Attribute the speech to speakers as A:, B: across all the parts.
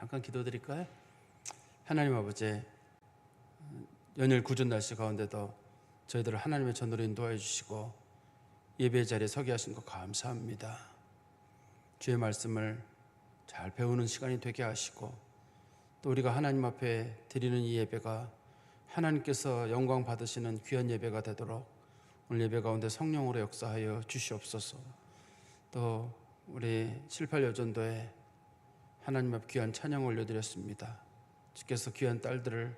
A: 잠깐 기도드릴까요? 하나님 아버지, 연일 궂은 날씨 가운데도 저희들을 하나님의 전으로 인도하여 주시고 예배 자리에 서게 하신 것 감사합니다. 주의 말씀을 잘 배우는 시간이 되게 하시고 또 우리가 하나님 앞에 드리는 이 예배가 하나님께서 영광 받으시는 귀한 예배가 되도록 오늘 예배 가운데 성령으로 역사하여 주시옵소서. 또 우리 7.8여전도에 하나님 앞 귀한 찬양 올려드렸습니다. 주께서 귀한 딸들을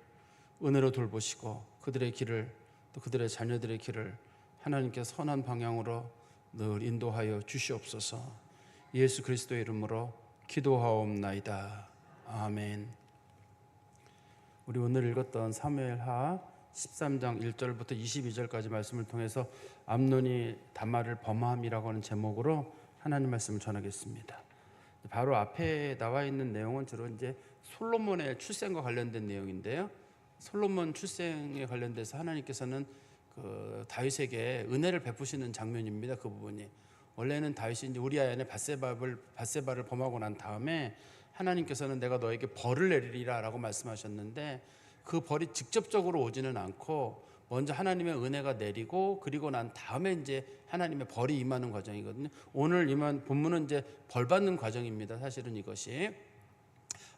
A: 은혜로 돌보시고 그들의 길을 또 그들의 자녀들의 길을 하나님께 선한 방향으로 늘 인도하여 주시옵소서. 예수 그리스도의 이름으로 기도하옵나이다. 아멘. 우리 오늘 읽었던 사무엘하 13장 1절부터 22절까지 말씀을 통해서 암논이 다말을 범함이라고 하는 제목으로 하나님 말씀을 전하겠습니다. 바로 앞에 나와 있는 내용은 주로 이제 솔로몬의 출생과 관련된 내용인데요. 솔로몬 출생에 관련돼서 하나님께서는 그 다윗에게 은혜를 베푸시는 장면입니다. 그 부분이 원래는 다윗이 이제 우리아 안에 밧세바를 범하고 난 다음에 하나님께서는 내가 너에게 벌을 내리리라라고 말씀하셨는데 그 벌이 직접적으로 오지는 않고 먼저 하나님의 은혜가 내리고 그리고 난 다음에 이제 하나님의 벌이 임하는 과정이거든요. 오늘 임한 본문은 이제 벌 받는 과정입니다. 사실은 이것이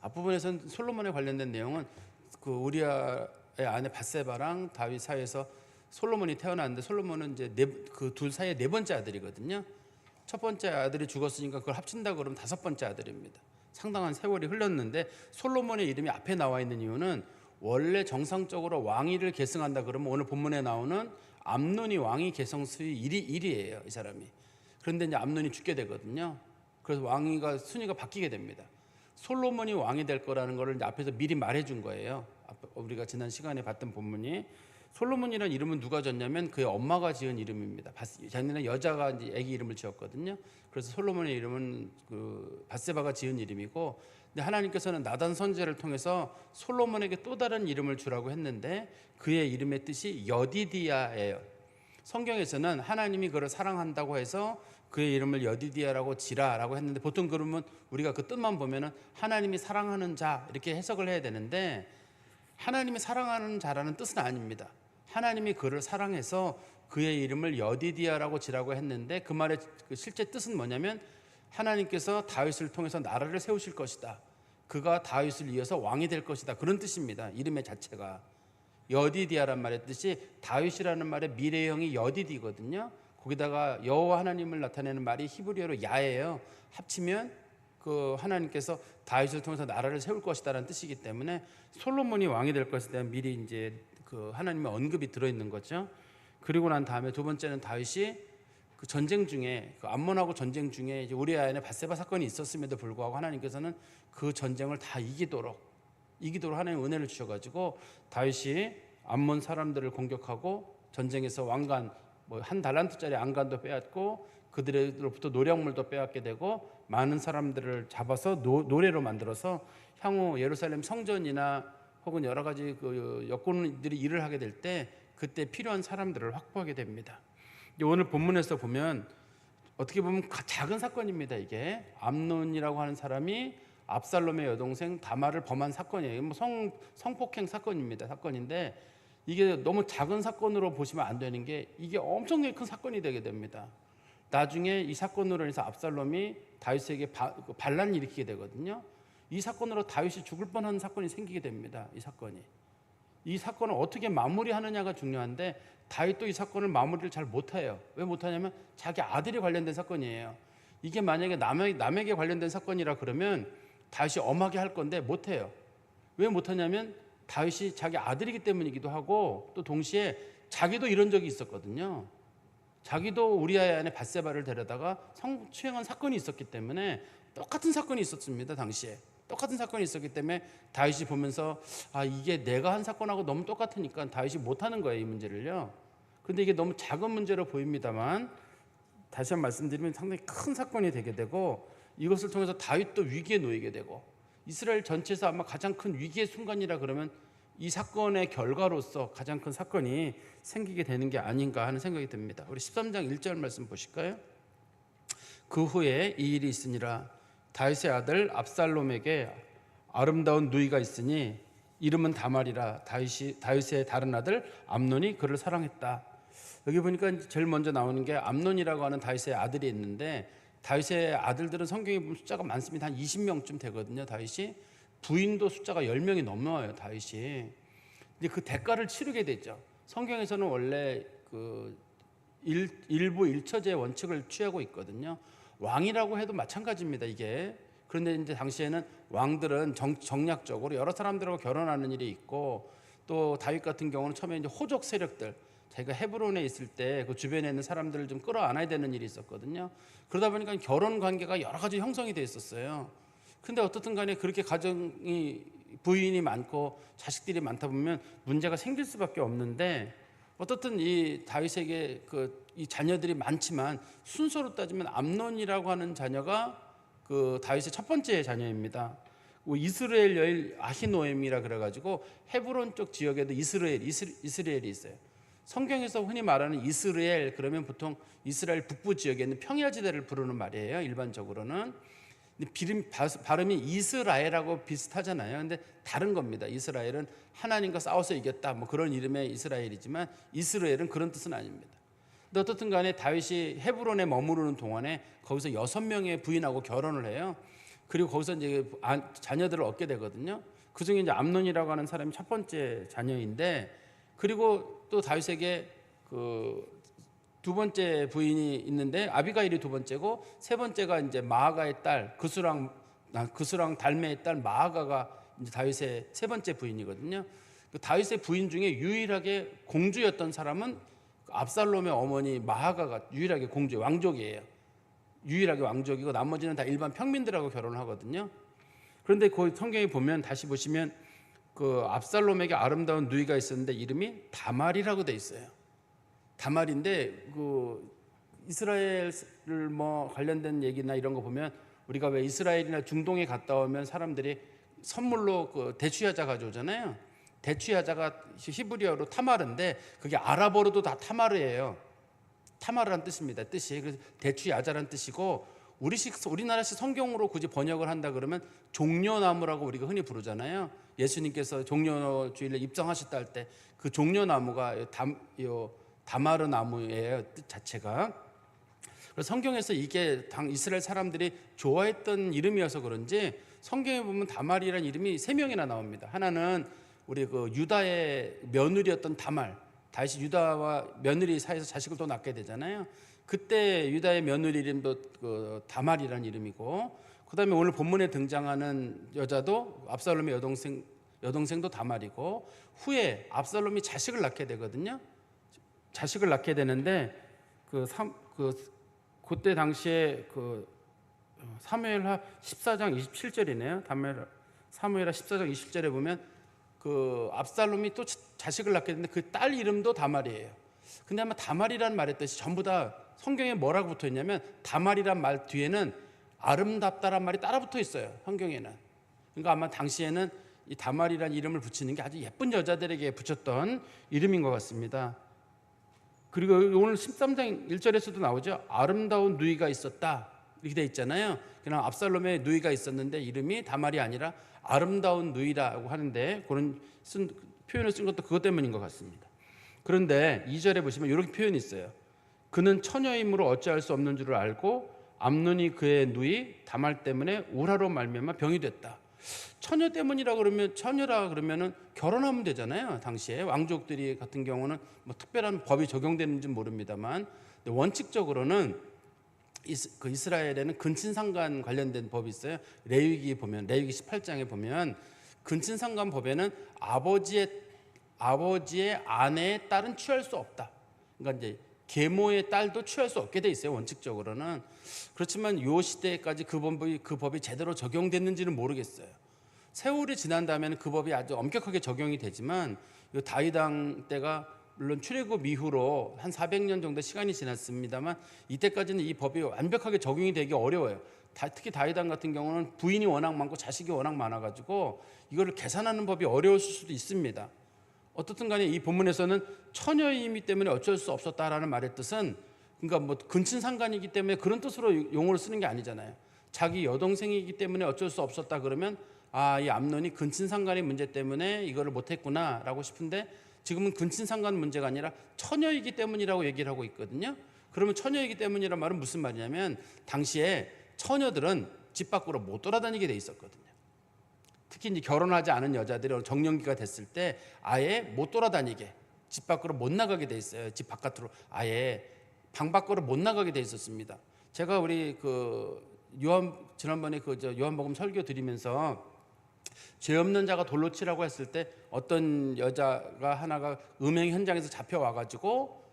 A: 앞부분에서는 솔로몬에 관련된 내용은 그 우리아의 아내 밧세바랑 다윗 사이에서 솔로몬이 태어났는데 솔로몬은 이제 그 둘 사이의 네 번째 아들이거든요. 첫 번째 아들이 죽었으니까 그걸 합친다 그러면 다섯 번째 아들입니다. 상당한 세월이 흘렀는데 솔로몬의 이름이 앞에 나와 있는 이유는 원래 정상적으로 왕위를 계승한다 그러면 오늘 본문에 나오는 암논이 왕위 계승 수위 1위예요. 이 사람이. 그런데 이제 암논이 죽게 되거든요. 그래서 왕위가 순위가 바뀌게 됩니다. 솔로몬이 왕이 될 거라는 것을 이제 앞에서 미리 말해준 거예요. 우리가 지난 시간에 봤던 본문이 솔로몬이라는 이름은 누가 졌냐면 그의 엄마가 지은 이름입니다. 작년에 여자가 이제 아기 이름을 지었거든요. 그래서 솔로몬의 이름은 그 밧세바가 지은 이름이고, 근데 하나님께서는 나단 선지자를 통해서 솔로몬에게 또 다른 이름을 주라고 했는데 그의 이름의 뜻이 여디디야예요. 성경에서는 하나님이 그를 사랑한다고 해서 그의 이름을 여디디야라고 지라라고 했는데 보통 그러면 우리가 그 뜻만 보면은 하나님이 사랑하는 자 이렇게 해석을 해야 되는데 하나님이 사랑하는 자라는 뜻은 아닙니다. 하나님이 그를 사랑해서 그의 이름을 여디디야라고 지라고 했는데 그 말의 실제 뜻은 뭐냐면 하나님께서 다윗을 통해서 나라를 세우실 것이다. 그가 다윗을 이어서 왕이 될 것이다. 그런 뜻입니다. 이름의 자체가. 여디디야란 말의 뜻이 다윗이라는 말의 미래형이 여디디거든요. 거기다가 여호와 하나님을 나타내는 말이 히브리어로 야예요. 합치면 그 하나님께서 다윗을 통해서 나라를 세울 것이다라는 뜻이기 때문에 솔로몬이 왕이 될 것에 대한 미리 이제 그 하나님의 언급이 들어있는 거죠. 그리고 난 다음에 두 번째는 다윗이 그 전쟁 중에 그 암몬하고 전쟁 중에 이제 우리아 안에 밧세바 사건이 있었음에도 불구하고 하나님께서는 그 전쟁을 다 이기도록 하나님 은혜를 주셔가지고 다윗이 암몬 사람들을 공격하고 전쟁에서 왕관 뭐 한 달란트짜리 안관도 빼앗고 그들로부터 노량물도 빼앗게 되고 많은 사람들을 잡아서 노래로 만들어서 향후 예루살렘 성전이나 혹은 여러 가지 그 여군들이 일을 하게 될 때 그때 필요한 사람들을 확보하게 됩니다. 오늘 본문에서 보면 어떻게 보면 작은 사건입니다. 이게 암논이라고 하는 사람이 압살롬의 여동생 다말을 범한 사건이에요. 뭐 성폭행 사건입니다. 사건인데 이게 너무 작은 사건으로 보시면 안 되는 게 이게 엄청나게 큰 사건이 되게 됩니다. 나중에 이 사건으로 인해서 압살롬이 다윗에게 반란을 일으키게 되거든요. 이 사건으로 다윗이 죽을 뻔한 사건이 생기게 됩니다. 이 사건을 어떻게 마무리하느냐가 중요한데 다윗도 이 사건을 마무리를 잘 못해요. 왜 못하냐면 자기 아들이 관련된 사건이에요. 이게 만약에 남에게 관련된 사건이라 그러면 다윗이 엄하게 할 건데 못해요. 왜 못하냐면 다윗이 자기 아들이기 때문이기도 하고 또 동시에 자기도 이런 적이 있었거든요. 자기도 우리아 안에 밧세바를 데려다가 성추행한 사건이 있었기 때문에 똑같은 사건이 있었습니다. 당시에 똑같은 사건이 있었기 때문에 다윗이 보면서 이게 내가 한 사건하고 너무 똑같으니까 다윗이 못하는 거예요. 이 문제를요. 그런데 이게 너무 작은 문제로 보입니다만 다시 한번 말씀드리면 상당히 큰 사건이 되게 되고 이것을 통해서 다윗도 위기에 놓이게 되고 이스라엘 전체에서 아마 가장 큰 위기의 순간이라 그러면 이 사건의 결과로서 가장 큰 사건이 생기게 되는 게 아닌가 하는 생각이 듭니다. 우리 13장 1절 말씀 보실까요? 그 후에 이 일이 있으니라 다윗의 아들 압살롬에게 아름다운 누이가 있으니 이름은 다말이라. 다윗의 다른 아들 암논이 그를 사랑했다. 여기 보니까 제일 먼저 나오는 게 암논이라고 하는 다윗의 아들이 있는데, 다윗의 아들들은 성경에 보면 숫자가 많습니다. 한 20명쯤 되거든요. 다윗이 부인도 숫자가 10명이 넘어요. 다윗이. 근데 그 대가를 치르게 되죠. 성경에서는 원래 그 일부 일처제의 원칙을 취하고 있거든요. 왕이라고 해도 마찬가지입니다. 이게. 그런데 이제 당시에는 왕들은 정략적으로 여러 사람들하고 결혼하는 일이 있고, 또 다윗 같은 경우는 처음에 이제 호족 세력들, 자기가 헤브론에 있을 때 그 주변에 있는 사람들을 좀 끌어안아야 되는 일이 있었거든요. 그러다 보니까 결혼 관계가 여러 가지 형성이 돼 있었어요. 근데 어떻든 간에 그렇게 가정이 부인이 많고 자식들이 많다 보면 문제가 생길 수밖에 없는데, 어떻든 이 다윗에게 이 자녀들이 많지만 순서로 따지면 암논이라고 하는 자녀가 그 다윗의 첫 번째 자녀입니다. 이스라엘 여인 아히노엠이라 그래가지고 헤브론 쪽 지역에도 이스라엘이 있어요. 성경에서 흔히 말하는 이스라엘 그러면 보통 이스라엘 북부 지역에 있는 평야지대를 부르는 말이에요. 일반적으로는. 발음이 이스라엘하고 비슷하잖아요. 근데 다른 겁니다. 이스라엘은 하나님과 싸워서 이겼다 뭐 그런 이름의 이스라엘이지만, 이스라엘은 그런 뜻은 아닙니다. 근데 어떻든 간에 다윗이 헤브론에 머무르는 동안에 거기서 6명의 부인하고 결혼을 해요. 그리고 거기서 이제 자녀들을 얻게 되거든요. 그중에 이제 암논이라고 하는 사람이 첫 번째 자녀인데, 그리고 또 다윗에게 그 두 번째 부인이 있는데 아비가일이 두 번째고, 세 번째가 이제 마아가의 딸 그수랑 달메의 딸 마아가가 이제 다윗의 세 번째 부인이거든요. 그 다윗의 부인 중에 유일하게 공주였던 사람은 압살롬의 어머니 마아가가 유일하게 공주 왕족이에요. 유일하게 왕족이고 나머지는 다 일반 평민들하고 결혼을 하거든요. 그런데 그 성경에 보면 다시 보시면 그 압살롬에게 아름다운 누이가 있었는데 이름이 다말이라고 돼 있어요. 다말인데 그 이스라엘 뭐 관련된 얘기나 이런 거 보면 우리가 왜 이스라엘이나 중동에 갔다 오면 사람들이 선물로 그 대추야자 가져오잖아요. 대추야자가 히브리어로 타마르인데 그게 아랍어로도 다 타마르예요. 타마르란 뜻입니다. 뜻이. 그래서 대추야자란 뜻이고, 우리나라식 성경으로 굳이 번역을 한다 그러면 종려나무라고 우리가 흔히 부르잖아요. 예수님께서 종려주일에 입성하셨다 할 때 그 종려나무가 다마르 나무예요. 뜻 자체가. 그래서 성경에서 이게 이스라엘 사람들이 좋아했던 이름이어서 그런지 성경에 보면 다말이라는 이름이 3명이나 나옵니다. 하나는 우리 그 유다의 며느리였던 다말, 다윗이 유다와 며느리 사이에서 자식을 또 낳게 되잖아요. 그때 유다의 며느리 이름도 그 다말이라는 이름이고, 그다음에 오늘 본문에 등장하는 여자도 압살롬의 여동생도 다말이고, 후에 압살롬이 자식을 낳게 되거든요. 자식을 낳게 되는데 그때 당시에 그 사무엘하 14장 27절이네요. 사무엘하 14장 20절에 보면 그 압살롬이 또 자식을 낳게 되는데 그 딸 이름도 다말이에요. 근데 아마 다말이라는 말의 뜻이 전부 다 성경에 뭐라고 붙어 있냐면, 다말이란 말 뒤에는 아름답다란 말이 따라 붙어 있어요. 성경에는. 그러니까 아마 당시에는 이 다말이라는 이름을 붙이는 게 아주 예쁜 여자들에게 붙였던 이름인 것 같습니다. 그리고 오늘 13장 1절에서도 나오죠. 아름다운 누이가 있었다 이렇게 돼 있잖아요. 그냥 압살롬의 누이가 있었는데 이름이 다말이 아니라 아름다운 누이라고 하는데, 그런 표현을 쓴 것도 그것 때문인 것 같습니다. 그런데 2절에 보시면 이렇게 표현이 있어요. 그는 처녀이므로 어찌할 수 없는 줄을 알고 암논이 그의 누이 다말 때문에 우라로 말미암아 병이 됐다. 처녀라 그러면은 결혼하면 되잖아요. 당시에 왕족들이 같은 경우는 뭐 특별한 법이 적용되는지 모릅니다만, 원칙적으로는 그 이스라엘에는 근친상간 관련된 법이 있어요. 레위기 18장에 보면 근친상간 법에는 아버지의 아내의 딸은 취할 수 없다. 그러니까 이제 계모의 딸도 취할 수 없게 돼 있어요. 원칙적으로는. 그렇지만 요 시대까지 그 법이 제대로 적용됐는지는 모르겠어요. 세월이 지난 다음에는 그 법이 아주 엄격하게 적용이 되지만, 다윗 왕 때가 물론 출애굽 이후로 한 400년 정도 시간이 지났습니다만, 이때까지는 이 법이 완벽하게 적용이 되기 어려워요. 특히 다윗 왕 같은 경우는 부인이 워낙 많고 자식이 워낙 많아가지고 이거를 계산하는 법이 어려웠을 수도 있습니다. 어떻든 간에 이 본문에서는 처녀이기 때문에 어쩔 수 없었다라는 말의 뜻은, 그러니까 뭐 근친상간이기 때문에 그런 뜻으로 용어를 쓰는 게 아니잖아요. 자기 여동생이기 때문에 어쩔 수 없었다 그러면 이 암논이 근친상간의 문제 때문에 이거를 못했구나라고 싶은데 지금은 근친상간 문제가 아니라 처녀이기 때문이라고 얘기를 하고 있거든요. 그러면 처녀이기 때문이란 말은 무슨 말이냐면 당시에 처녀들은 집 밖으로 못 돌아다니게 돼 있었거든요. 특히 이제 결혼하지 않은 여자들이 정년기가 됐을 때 아예 못 돌아다니게, 집 밖으로 못 나가게 돼 있어요. 집 바깥으로 아예 방 밖으로 못 나가게 돼 있었습니다. 제가 우리 지난번에 요한복음 설교 드리면서 죄 없는 자가 돌로 치라고 했을 때 어떤 여자가 하나가 음행 현장에서 잡혀와 가지고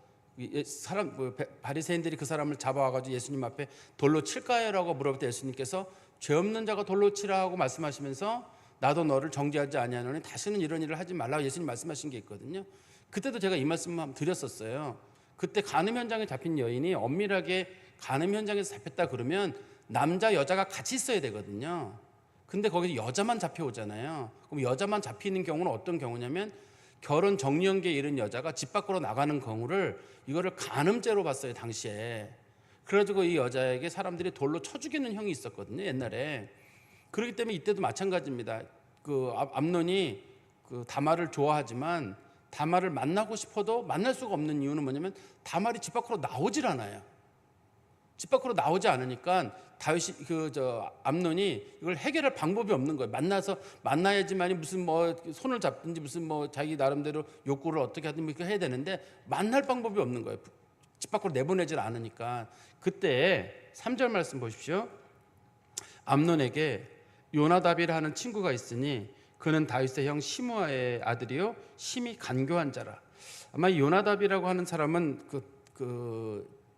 A: 바리새인들이 그 사람을 잡아와 가지고 예수님 앞에 돌로 칠까요라고 물어볼 때 예수님께서 죄 없는 자가 돌로 치라고 말씀하시면서 나도 너를 정죄하지 아니하노니 다시는 이런 일을 하지 말라고 예수님 말씀하신 게 있거든요. 그때도 제가 이 말씀을 드렸었어요. 그때 간음 현장에 잡힌 여인이 엄밀하게 간음 현장에서 잡혔다 그러면 남자 여자가 같이 있어야 되거든요. 근데 거기서 여자만 잡혀오잖아요. 그럼 여자만 잡히는 경우는 어떤 경우냐면 결혼 정년기에 이른 여자가 집 밖으로 나가는 경우를 이거를 간음죄로 봤어요, 당시에. 그래가지고 이 여자에게 사람들이 돌로 쳐 죽이는 형이 있었거든요, 옛날에. 그렇기 때문에 이때도 마찬가지입니다. 암논이 다말을 좋아하지만 다말을 만나고 싶어도 만날 수가 없는 이유는 뭐냐면 다말이 집 밖으로 나오질 않아요. 집 밖으로 나오지 않으니까 암논이 이걸 해결할 방법이 없는 거예요. 만나야지만이 무슨 손을 잡든지 무슨 자기 나름대로 욕구를 어떻게 하든 이렇게 해야 되는데 만날 방법이 없는 거예요. 집 밖으로 내보내질 않으니까. 그때 3절 말씀 보십시오. 암논에게 요나답이라 하는 친구가 있으니 그는 다윗의 형 시므아의 아들이요 심히 간교한 자라. 아마 요나답이라고 하는 사람은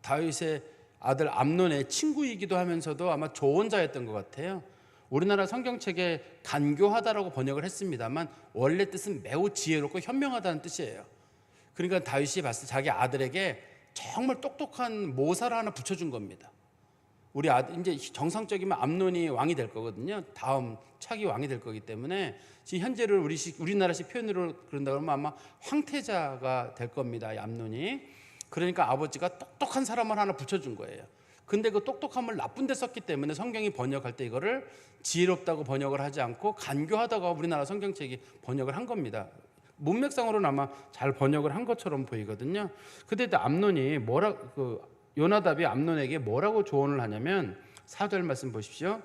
A: 다윗의 아들 암논의 친구이기도 하면서도 아마 조언자였던 것 같아요. 우리나라 성경책에 간교하다라고 번역을 했습니다만 원래 뜻은 매우 지혜롭고 현명하다는 뜻이에요. 그러니까 다윗이 봤을 때 자기 아들에게 정말 똑똑한 모사를 하나 붙여준 겁니다. 우리 아들 이제 정상적이면 암논이 왕이 될 거거든요. 다음 차기 왕이 될 거기 때문에 지금 현재를 우리나라식 표현으로 그런다 그러면 아마 황태자가 될 겁니다. 이 암논이. 그러니까 아버지가 똑똑한 사람을 하나 붙여준 거예요. 근데 그 똑똑함을 나쁜 데 썼기 때문에 성경이 번역할 때 이거를 지혜롭다고 번역을 하지 않고 간교하다고 우리나라 성경책이 번역을 한 겁니다. 문맥상으로는 아마 잘 번역을 한 것처럼 보이거든요. 근데 요나답이 암논에게 뭐라고 조언을 하냐면 4절 말씀 보십시오.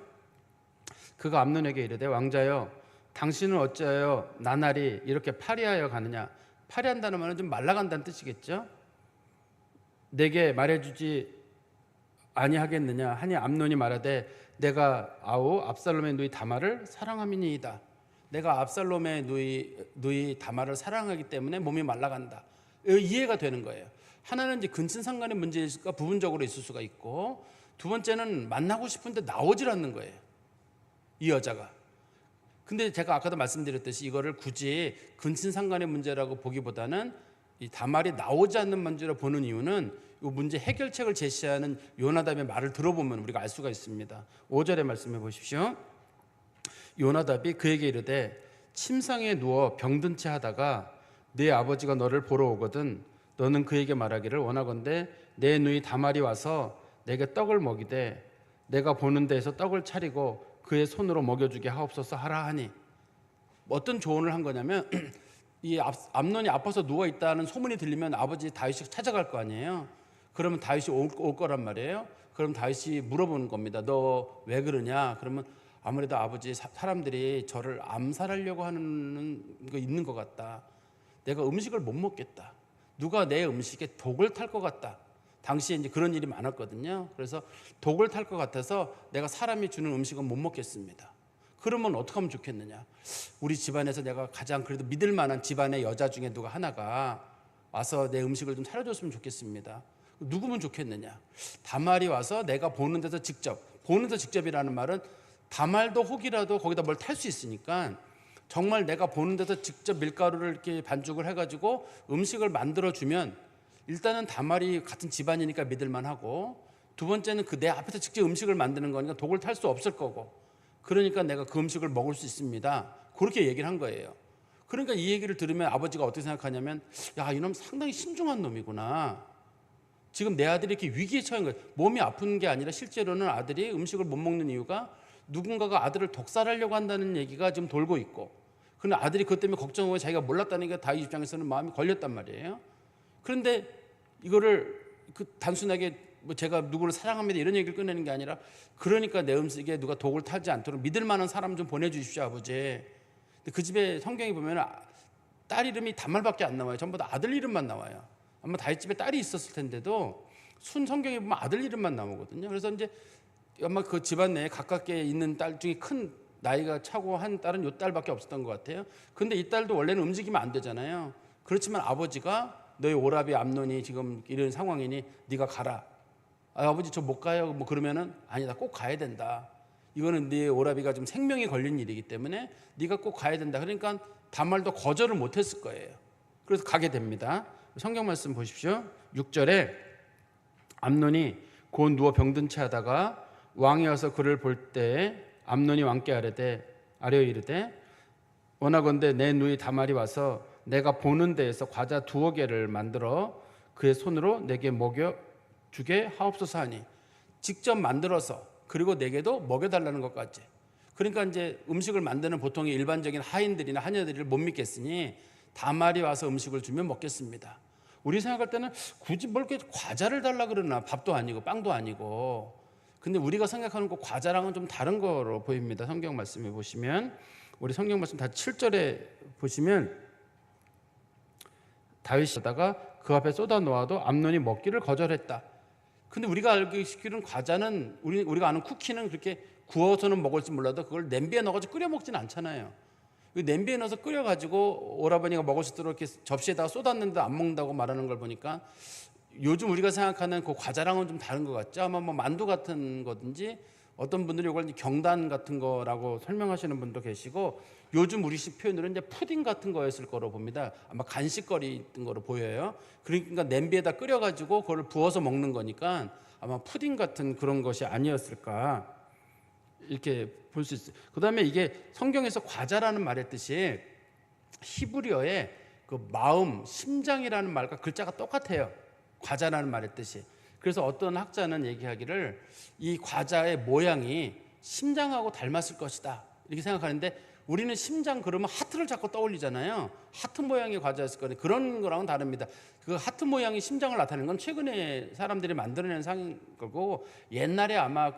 A: 그가 암논에게 이르되 왕자여 당신은 어찌하여 나날이 이렇게 파리하여 가느냐. 파리한다는 말은 좀 말라간다는 뜻이겠죠. 내게 말해주지 아니하겠느냐 하니 암논이 말하되 내가 압살롬의 누이 다말을 사랑함이니이다. 내가 압살롬의 누이 다말을 사랑하기 때문에 몸이 말라간다. 이해가 되는 거예요. 하나는 이제 근친상간의 문제가 부분적으로 있을 수가 있고, 두 번째는 만나고 싶은데 나오질 않는 거예요, 이 여자가. 근데 제가 아까도 말씀드렸듯이 이거를 굳이 근친상간의 문제라고 보기보다는 이 다말이 나오지 않는 문제로 보는 이유는 이 문제 해결책을 제시하는 요나답의 말을 들어보면 우리가 알 수가 있습니다. 5절의 말씀해 보십시오. 요나답이 그에게 이르되 침상에 누워 병든 채 하다가 네 아버지가 너를 보러 오거든 너는 그에게 말하기를 원하건대 내 누이 다말이 와서 내게 떡을 먹이되 내가 보는 데에서 떡을 차리고 그의 손으로 먹여주게 하옵소서 하라 하니. 어떤 조언을 한 거냐면 이 암논이 아파서 누워 있다는 소문이 들리면 아버지 다윗이 찾아갈 거 아니에요. 그러면 다윗이 올 거란 말이에요. 그럼 다윗이 물어보는 겁니다. 너 왜 그러냐? 그러면 아무래도 아버지 사람들이 저를 암살하려고 하는 거 있는 것 같다. 내가 음식을 못 먹겠다. 누가 내 음식에 독을 탈 것 같다. 당시에 이제 그런 일이 많았거든요. 그래서 독을 탈 것 같아서 내가 사람이 주는 음식은 못 먹겠습니다. 그러면 어떻게 하면 좋겠느냐? 우리 집안에서 내가 가장 그래도 믿을 만한 집안의 여자 중에 누가 하나가 와서 내 음식을 좀 차려줬으면 좋겠습니다. 누구면 좋겠느냐? 다말이 와서 내가 보는 데서 직접이라는 말은 다말도 혹이라도 거기다 뭘 탈 수 있으니까 정말 내가 보는 데서 직접 밀가루를 이렇게 반죽을 해가지고 음식을 만들어주면 일단은 다말이 같은 집안이니까 믿을만하고, 두 번째는 내 앞에서 직접 음식을 만드는 거니까 독을 탈 수 없을 거고, 그러니까 내가 그 음식을 먹을 수 있습니다. 그렇게 얘기를 한 거예요. 그러니까 이 얘기를 들으면 아버지가 어떻게 생각하냐면, 야, 이놈 상당히 신중한 놈이구나. 지금 내 아들이 이렇게 위기에 처한 거예요. 몸이 아픈 게 아니라 실제로는 아들이 음식을 못 먹는 이유가 누군가가 아들을 독살하려고 한다는 얘기가 지금 돌고 있고, 그런데 아들이 그것 때문에 걱정하고 자기가 몰랐다는 게 다윗 입장에서는 마음이 걸렸단 말이에요. 그런데 이거를 단순하게 뭐 제가 누구를 사랑합니다 이런 얘기를 꺼내는 게 아니라, 그러니까 내 음식에 누가 독을 타지 않도록 믿을 만한 사람 좀 보내주십시오 아버지. 근데 그 집에 성경에 보면 딸 이름이 단말밖에 안 나와요. 전부 다 아들 이름만 나와요. 아마 다윗 집에 딸이 있었을 텐데도 순 성경에 보면 아들 이름만 나오거든요. 그래서 이제 아마 그 집안 내에 가깝게 있는 딸 중에 큰 나이가 차고 한 딸은 요 딸밖에 없었던 것 같아요. 근데 이 딸도 원래는 움직이면 안 되잖아요. 그렇지만 아버지가 너희 오라비 암논이 지금 이런 상황이니 네가 가라. 아버지 저 못 가요. 뭐 그러면은 아니다, 꼭 가야 된다. 이거는 네 오라비가 좀 생명이 걸린 일이기 때문에 네가 꼭 가야 된다. 그러니까 다말도 거절을 못했을 거예요. 그래서 가게 됩니다. 성경 말씀 보십시오. 6절에 암논이 곧 누워 병든 채 하다가 왕이 와서 그를 볼 때 암논이 왕께 아뢰어 이르되 원하건대 내 누이 다말이 와서 내가 보는 데에서 과자 2개를 만들어 그의 손으로 내게 먹여 주게 하옵소서 하니, 직접 만들어서 그리고 내게도 먹여달라는 것까지. 그러니까 이제 음식을 만드는 보통의 일반적인 하인들이나 하녀들을 못 믿겠으니 다말이 와서 음식을 주면 먹겠습니다. 우리 생각할 때는 굳이 뭘 이렇게 과자를 달라 그러나, 밥도 아니고 빵도 아니고. 근데 우리가 생각하는 그 과자랑은 좀 다른 거로 보입니다. 성경 말씀에 보시면, 우리 성경 말씀 다 7절에 보시면 다윗이 하다가 그 앞에 쏟아 놓아도 암논이 먹기를 거절했다. 근데 우리가 알기로는 과자는, 우리가 아는 쿠키는 그렇게 구워서는 먹을지 몰라도 그걸 냄비에 넣어가지고 끓여 먹지는 않잖아요. 냄비에 넣어서 끓여가지고 오라버니가 먹을 수 있도록 이렇게 접시에다가 쏟았는데 안 먹는다고 말하는 걸 보니까 요즘 우리가 생각하는 그 과자랑은 좀 다른 것 같죠. 아마 뭐 만두 같은 거든지, 어떤 분들이 이걸 경단 같은 거라고 설명하시는 분도 계시고, 요즘 우리식 표현으로는 이제 푸딩 같은 거였을 거로 봅니다. 아마 간식거리 같은 거로 보여요. 그러니까 냄비에다 끓여가지고 그걸 부어서 먹는 거니까 아마 푸딩 같은 그런 것이 아니었을까, 이렇게 볼 수 있어요. 그 다음에 이게 성경에서 과자라는 말의 뜻이 히브리어의 그 마음, 심장이라는 말과 글자가 똑같아요. 과자라는 말의 뜻이. 그래서 어떤 학자는 얘기하기를 이 과자의 모양이 심장하고 닮았을 것이다, 이렇게 생각하는데, 우리는 심장 그러면 하트를 자꾸 떠올리잖아요. 하트 모양의 과자였을 거예요. 그런 거랑은 다릅니다. 그 하트 모양이 심장을 나타내는 건 최근에 사람들이 만들어낸 상인 거고, 옛날에 아마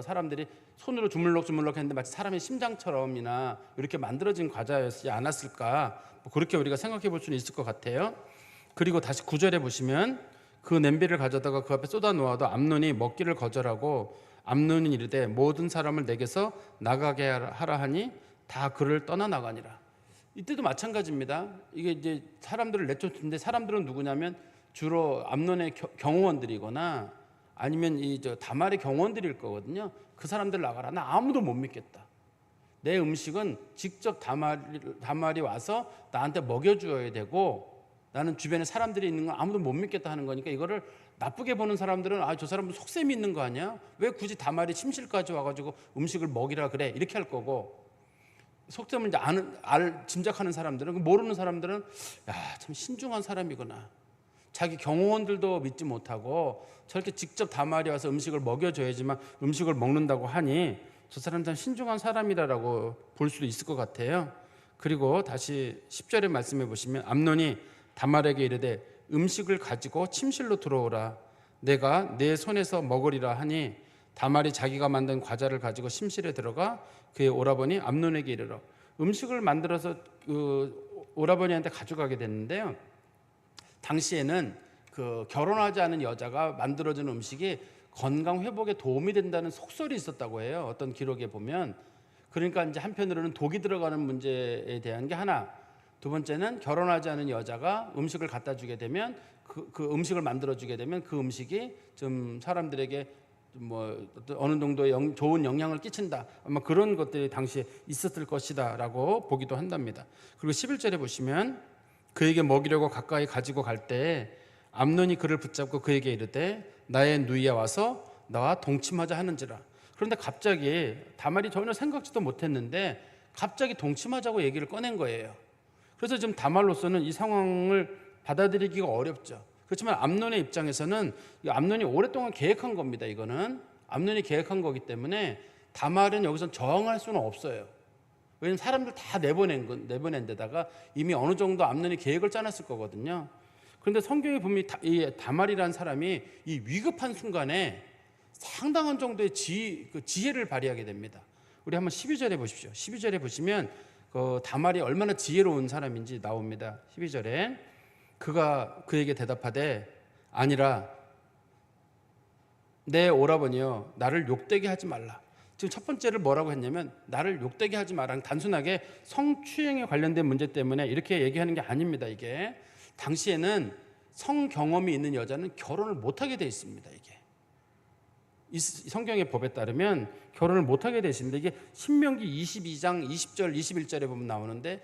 A: 사람들이 손으로 주물럭주물럭 했는데 마치 사람의 심장처럼이나 이렇게 만들어진 과자였지 않았을까, 뭐 그렇게 우리가 생각해 볼 수는 있을 것 같아요. 그리고 다시 9절에 보시면 그 냄비를 가져다가 그 앞에 쏟아 놓아도 암논이 먹기를 거절하고 암논이 이르되 모든 사람을 내게서 나가게 하라 하니 다 그를 떠나 나가니라. 이때도 마찬가지입니다. 이게 이제 사람들을 내쫓는데, 사람들은 누구냐면 주로 암논의 경호원들이거나 아니면 다말의 경호원들일 거거든요. 그 사람들 나가라. 나 아무도 못 믿겠다. 내 음식은 직접 다말이 와서 나한테 먹여줘야 되고, 나는 주변에 사람들이 있는 건 아무도 못 믿겠다 하는 거니까, 이거를 나쁘게 보는 사람들은 저 사람은 속셈이 있는 거 아니야? 왜 굳이 다말이 침실까지 와가지고 음식을 먹이라 그래? 이렇게 할 거고, 속셈을 이제 짐작하는 사람들은, 모르는 사람들은 참 신중한 사람이구나. 자기 경호원들도 믿지 못하고 저렇게 직접 다말이 와서 음식을 먹여줘야지만 음식을 먹는다고 하니 저 사람 참 신중한 사람이라고 볼 수도 있을 것 같아요. 그리고 다시 10절의 말씀해 보시면 암논이 다말에게 이르되 음식을 가지고 침실로 들어오라. 내가 내 손에서 먹으리라 하니 다말이 자기가 만든 과자를 가지고 침실에 들어가 그의 오라버니 암논에게 이르러 음식을 만들어서 그 오라버니한테 가져가게 됐는데요. 당시에는 그 결혼하지 않은 여자가 만들어준 음식이 건강 회복에 도움이 된다는 속설이 있었다고 해요. 어떤 기록에 보면. 그러니까 이제 한편으로는 독이 들어가는 문제에 대한 게 하나, 두 번째는 결혼하지 않은 여자가 음식을 갖다 주게 되면 그 음식을 만들어 주게 되면 그 음식이 좀 사람들에게 뭐 어느 정도의 좋은 영향을 끼친다, 아마 그런 것들이 당시에 있었을 것이다라고 보기도 한답니다. 그리고 11절에 보시면 그에게 먹이려고 가까이 가지고 갈 때 암논이 그를 붙잡고 그에게 이르되 나의 누이야 와서 나와 동침하자 하는지라. 그런데 갑자기 다말이 전혀 생각지도 못했는데 갑자기 동침하자고 얘기를 꺼낸 거예요. 그래서 지금 다말로서는 이 상황을 받아들이기가 어렵죠. 그렇지만 암논의 입장에서는 암논이 오랫동안 계획한 겁니다. 이거는 암논이 계획한 거기 때문에 다말은 여기서 저항할 수는 없어요. 왜냐하면 사람들 다 내보낸 데다가 이미 어느 정도 암논이 계획을 짜놨을 거거든요. 그런데 성경에 보면 이 다말이라는 사람이 이 위급한 순간에 상당한 정도의 지혜를 발휘하게 됩니다. 우리 한번 12절에 보십시오. 12절에 보시면 그 다말이 얼마나 지혜로운 사람인지 나옵니다. 12절에 그가 그에게 대답하되 아니라 내 오라버니여 나를 욕되게 하지 말라. 지금 첫 번째를 뭐라고 했냐면 나를 욕되게 하지 마라. 단순하게 성추행에 관련된 문제 때문에 이렇게 얘기하는 게 아닙니다. 이게 당시에는 성경험이 있는 여자는 결혼을 못하게 돼 있습니다. 이게 이 성경의 법에 따르면 결혼을 못하게 돼 있습니다. 이게 신명기 22장 20절 21절에 보면 나오는데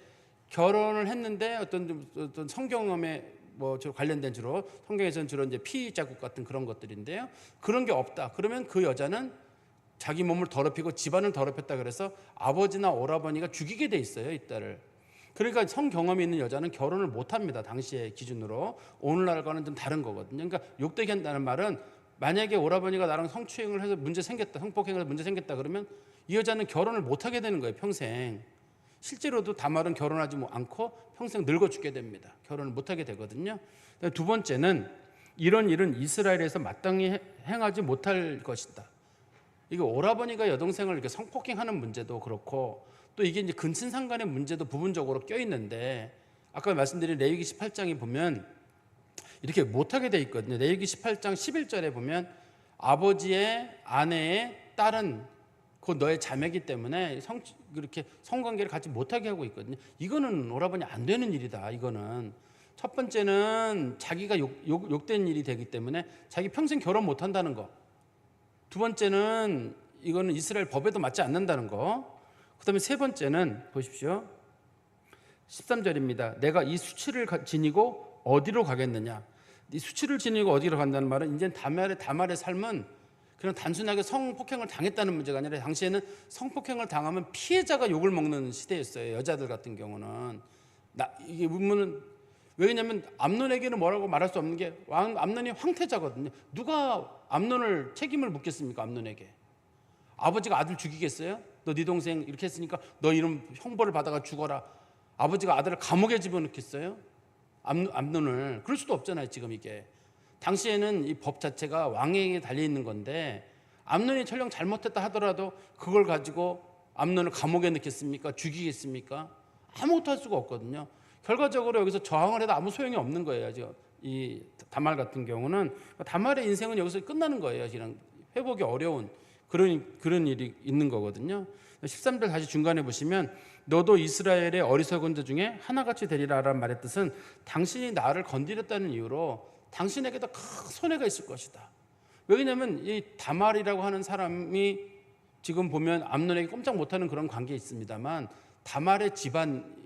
A: 결혼을 했는데 어떤 성경험에 관련된 주로 성경에서는 주로 이제 피 자국 같은 그런 것들인데요. 그런 게 없다. 그러면 그 여자는 자기 몸을 더럽히고 집안을 더럽혔다 그래서 아버지나 오라버니가 죽이게 돼 있어요. 이 딸을. 그러니까 성경험이 있는 여자는 결혼을 못합니다. 당시의 기준으로. 오늘날과는 좀 다른 거거든요. 그러니까 욕되게 한다는 말은 만약에 오라버니가 나랑 성추행을 해서 문제 생겼다, 성폭행을 해서 문제 생겼다 그러면 이 여자는 결혼을 못하게 되는 거예요. 평생. 실제로도 다말은 결혼하지 않고 평생 늙어 죽게 됩니다. 결혼을 못하게 되거든요. 두 번째는 이런 일은 이스라엘에서 마땅히 행하지 못할 것이다. 이거 오라버니가 여동생을 이렇게 성폭행하는 문제도 그렇고 또 이게 이제 근친상간의 문제도 부분적으로 껴 있는데 아까 말씀드린 레위기 18장에 보면 이렇게 못하게 돼 있거든요. 레위기 18장 11절에 보면 아버지의 아내의 딸은 그 너의 자매이기 때문에 그렇게 성관계를 갖지 못하게 하고 있거든요. 이거는 오라버니 안 되는 일이다. 이거는 첫 번째는 자기가 욕된 일이 되기 때문에 자기 평생 결혼 못 한다는 거. 두 번째는 이거는 이스라엘 법에도 맞지 않는다는 거. 그다음에 세 번째는 보십시오. 13절입니다. 내가 이 수치를 지니고 어디로 가겠느냐. 이 수치를 지니고 어디로 간다는 말은 이제 다말의 삶은 그냥 단순하게 성폭행을 당했다는 문제가 아니라 당시에는 성폭행을 당하면 피해자가 욕을 먹는 시대였어요. 여자들 같은 경우는. 이게 보면은 왜냐하면 암논에게는 뭐라고 말할 수 없는 게 암논이 황태자거든요. 누가 암논을 책임을 묻겠습니까? 암논에게. 아버지가 아들 죽이겠어요? 너 네 동생 이렇게 했으니까 너 이런 형벌을 받아가 죽어라. 아버지가 아들을 감옥에 집어넣겠어요? 암논을. 그럴 수도 없잖아요. 지금 이게. 당시에는 이 법 자체가 왕에게 달려있는 건데 암논이 설령 잘못했다 하더라도 그걸 가지고 암논을 감옥에 넣겠습니까? 죽이겠습니까? 아무것도 할 수가 없거든요. 결과적으로 여기서 저항을 해도 아무 소용이 없는 거예요. 이 다말 같은 경우는 다말의 인생은 여기서 끝나는 거예요. 그냥 회복이 어려운 그런 일이 있는 거거든요. 13절 다시 중간에 보시면 너도 이스라엘의 어리석은 자 중에 하나같이 되리라 라는 말의 뜻은 당신이 나를 건드렸다는 이유로 당신에게도 큰 손해가 있을 것이다. 왜냐하면 이 다말이라고 하는 사람이 지금 보면 암논에게 꼼짝 못하는 그런 관계에 있습니다만 다말의 집안,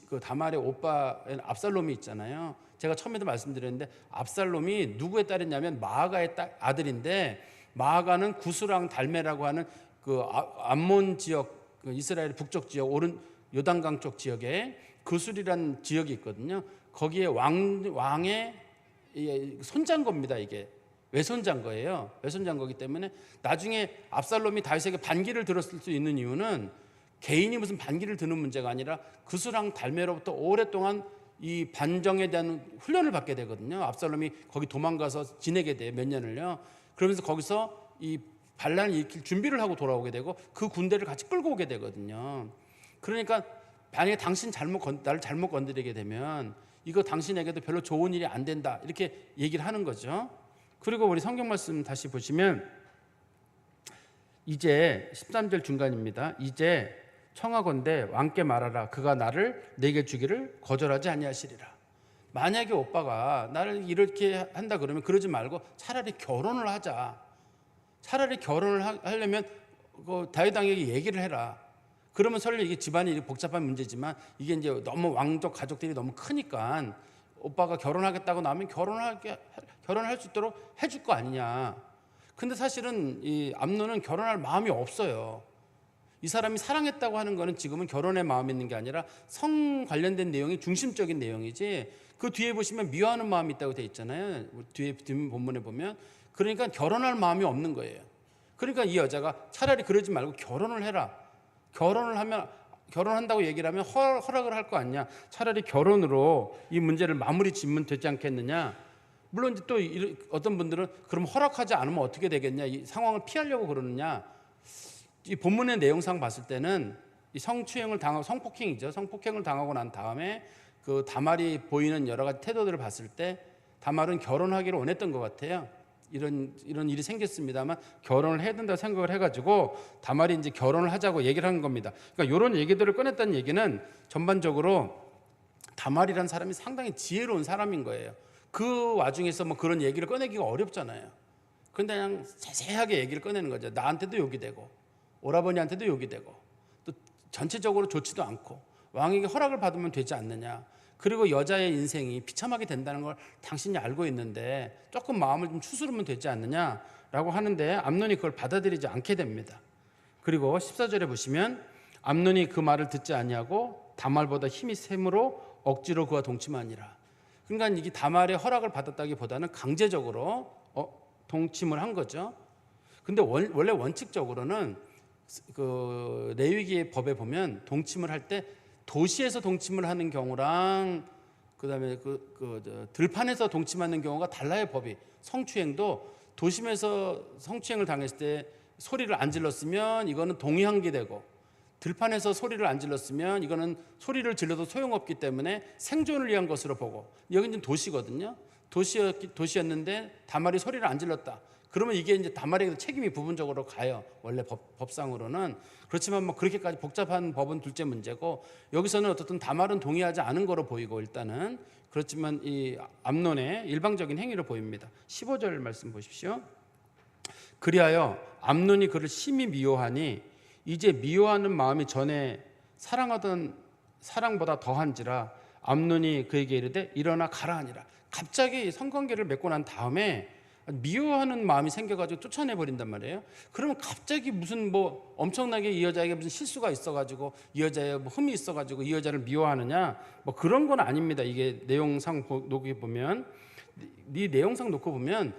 A: 그 다말의 오빠 압살롬이 있잖아요. 제가 처음에도 말씀드렸는데 압살롬이 누구의 딸이냐면 마아가의 아들인데 마아가는 구스랑 달메라고 하는 그 암몬 지역, 그 이스라엘 북쪽 지역 오른 요단강 쪽 지역에 그술이라는 지역이 있거든요. 거기에 왕의 손장거입니다. 이게 외손장거예요. 외손장거기 때문에 나중에 압살롬이 다윗에게 반기를 들었을 수 있는 이유는 개인이 무슨 반기를 드는 문제가 아니라 그수랑 달메로부터 오랫동안 이 반정에 대한 훈련을 받게 되거든요. 압살롬이 거기 도망가서 지내게 돼요. 몇 년을요. 그러면서 거기서 이 반란을 일으킬 준비를 하고 돌아오게 되고 그 군대를 같이 끌고 오게 되거든요. 그러니까 만약에 당신 나를 잘못 건드리게 되면 이거 당신에게도 별로 좋은 일이 안 된다. 이렇게 얘기를 하는 거죠. 그리고 우리 성경 말씀 다시 보시면 이제 13절 중간입니다. 이제 청하건대 왕께 말하라. 그가 나를 내게 주기를 거절하지 아니하시리라. 만약에 오빠가 나를 이렇게 한다 그러면 그러지 말고 차라리 결혼을 하자. 차라리 결혼을 하려면 다윗 왕에게 얘기를 해라. 그러면 설령 이게 집안이 복잡한 문제지만 이게 이제 너무 왕족 가족들이 너무 크니까 오빠가 결혼하겠다고 나오면 결혼할 수 있도록 해줄 거 아니냐. 근데 사실은 이 암논은 결혼할 마음이 없어요. 이 사람이 사랑했다고 하는 거는 지금은 결혼의 마음이 있는 게 아니라 성 관련된 내용이 중심적인 내용이지 그 뒤에 보시면 미워하는 마음이 있다고 돼 있잖아요. 뒤에 본문에 보면. 그러니까 결혼할 마음이 없는 거예요. 그러니까 이 여자가 차라리 그러지 말고 결혼을 해라. 결혼한다고 얘기를 하면 허락을 할 거 아니냐. 차라리 결혼으로 이 문제를 마무리 짓면 되지 않겠느냐. 물론 이제 또 어떤 분들은 그럼 허락하지 않으면 어떻게 되겠냐. 이 상황을 피하려고 그러느냐. 이 본문의 내용상 봤을 때는 이 성폭행이죠. 성폭행을 당하고 난 다음에 그 다말이 보이는 여러 가지 태도들을 봤을 때 다말은 결혼하기를 원했던 것 같아요. 이런 일이 생겼습니다만 결혼을 해야 된다고 생각을 해가지고 다말이 이제 결혼을 하자고 얘기를 한 겁니다. 그러니까 이런 얘기들을 꺼냈다는 얘기는 전반적으로 다말이라는 사람이 상당히 지혜로운 사람인 거예요. 그 와중에서 뭐 그런 얘기를 꺼내기가 어렵잖아요. 그런데 그냥 자세하게 얘기를 꺼내는 거죠. 나한테도 욕이 되고 오라버니한테도 욕이 되고 또 전체적으로 좋지도 않고 왕에게 허락을 받으면 되지 않느냐. 그리고 여자의 인생이 비참하게 된다는 걸 당신이 알고 있는데 조금 마음을 좀 추스르면 되지 않느냐라고 하는데 암논이 그걸 받아들이지 않게 됩니다. 그리고 14절에 보시면 암논이 그 말을 듣지 아니하고 다말보다 힘이 셈으로 억지로 그와 동침하니라. 그러니까 이게 다말의 허락을 받았다기보다는 강제적으로 동침을 한 거죠. 근데 원래 원칙적으로는 그 레위기 법에 보면 동침을 할 때 도시에서 동침을 하는 경우랑 그다음에 들판에서 동침하는 경우가 달라요. 법이. 성추행도 도심에서 성추행을 당했을 때 소리를 안 질렀으면 이거는 동의한 게 되고 들판에서 소리를 안 질렀으면 이거는 소리를 질러도 소용없기 때문에 생존을 위한 것으로 보고 여기는 도시거든요. 도시였는데 다말이 소리를 안 질렀다. 그러면 이게 이제 다말에게도 책임이 부분적으로 가요. 원래 법상으로는. 그렇지만 뭐 그렇게까지 복잡한 법은 둘째 문제고 여기서는 어떻든 다말은 동의하지 않은 거로 보이고 일단은 그렇지만 이 암논의 일방적인 행위로 보입니다. 15절 말씀 보십시오. 그리하여 암논이 그를 심히 미워하니 이제 미워하는 마음이 전에 사랑하던 사랑보다 더한지라 암논이 그에게 이르되 일어나 가라 하니라. 갑자기 성관계를 맺고 난 다음에 미워하는 마음이 생겨가지고 쫓아내버린단 말이에요. 그러면 갑자기 무슨 뭐 엄청나게 이 여자에게 무슨 실수가 있어가지고 이 여자에 뭐 흠이 있어가지고 이 여자를 미워하느냐 뭐 그런 건 아닙니다. 이게 내용상 놓고 보면 이 내용상 놓고 보면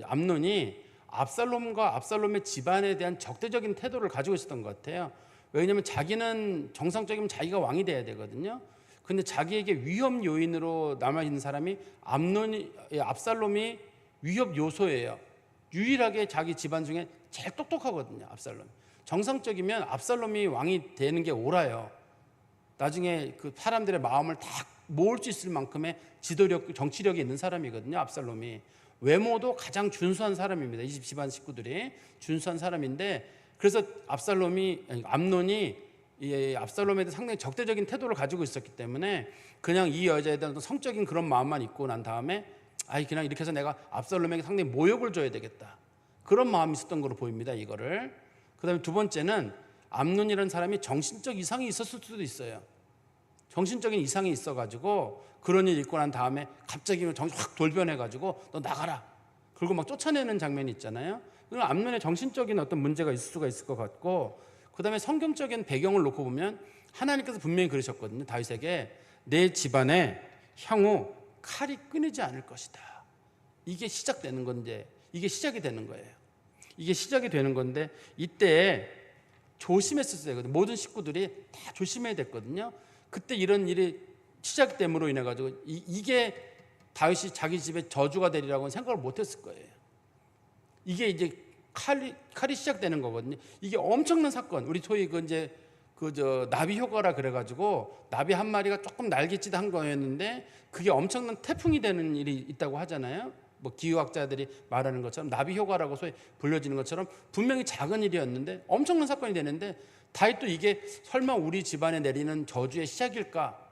A: 암논이 압살롬과 압살롬의 집안에 대한 적대적인 태도를 가지고 있었던 것 같아요. 왜냐하면 자기는 정상적이면 자기가 왕이 돼야 되거든요. 근데 자기에게 위협 요인으로 남아있는 사람이 압살롬이 위협 요소예요. 유일하게 자기 집안 중에 제일 똑똑하거든요. 압살롬. 정상적이면 압살롬이 왕이 되는 게 옳아요. 나중에 그 사람들의 마음을 다 모을 수 있을 만큼의 지도력, 정치력이 있는 사람이거든요. 압살롬이. 외모도 가장 준수한 사람입니다. 이 집안 식구들이 준수한 사람인데 그래서 암논이 이 압살롬에 대해 상당히 적대적인 태도를 가지고 있었기 때문에 그냥 이 여자에 대한 성적인 그런 마음만 있고 난 다음에 그냥 이렇게 해서 내가 압살롬에게 상당히 모욕을 줘야 되겠다. 그런 마음이 있었던 걸로 보입니다. 이거를. 그다음에 두 번째는 암논이라는 사람이 정신적 이상이 있었을 수도 있어요. 정신적인 이상이 있어가지고 그런 일 있고 난 다음에 갑자기 정신 확 돌변해가지고 너 나가라. 그리고 막 쫓아내는 장면이 있잖아요. 그럼 암논에 정신적인 어떤 문제가 있을 수가 있을 것 같고 그다음에 성경적인 배경을 놓고 보면 하나님께서 분명히 그러셨거든요. 다윗에게 내 집안에 향후 칼이 끊이지 않을 것이다. 이게 시작되는 건데 이게 시작이 되는 거예요. 이게 시작이 되는 건데 이때 조심했었어야 되거든요. 모든 식구들이 다 조심해야 됐거든요. 그때 이런 일이 시작됨으로 인해 가지고 이게 다윗이 자기 집에 저주가 되리라고는 생각을 못했을 거예요. 이게 이제 칼이 시작되는 거거든요. 이게 엄청난 사건. 우리 소위 나비 효과라 그래가지고 나비 한 마리가 조금 날갯짓한 거였는데 그게 엄청난 태풍이 되는 일이 있다고 하잖아요. 뭐 기후학자들이 말하는 것처럼 나비 효과라고 소위 불려지는 것처럼 분명히 작은 일이었는데 엄청난 사건이 되는데 다윗도 이게 설마 우리 집안에 내리는 저주의 시작일까?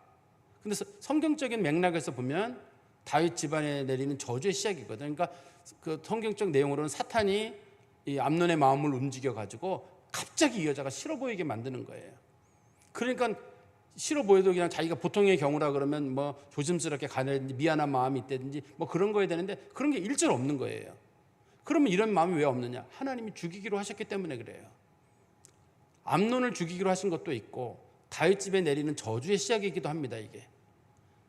A: 근데 성경적인 맥락에서 보면 다윗 집안에 내리는 저주의 시작이거든요. 그러니까 그 성경적 내용으로는 사탄이 이 암논의 마음을 움직여 가지고 갑자기 이 여자가 싫어 보이게 만드는 거예요. 그러니까 싫어 보여도 그냥 자기가 보통의 경우라 그러면 뭐 조심스럽게 가는지 미안한 마음이 있다든지 뭐 그런 거야 되는데 그런 게 일절 없는 거예요. 그러면 이런 마음이 왜 없느냐? 하나님이 죽이기로 하셨기 때문에 그래요. 암논을 죽이기로 하신 것도 있고 다윗 집에 내리는 저주의 시작이기도 합니다. 이게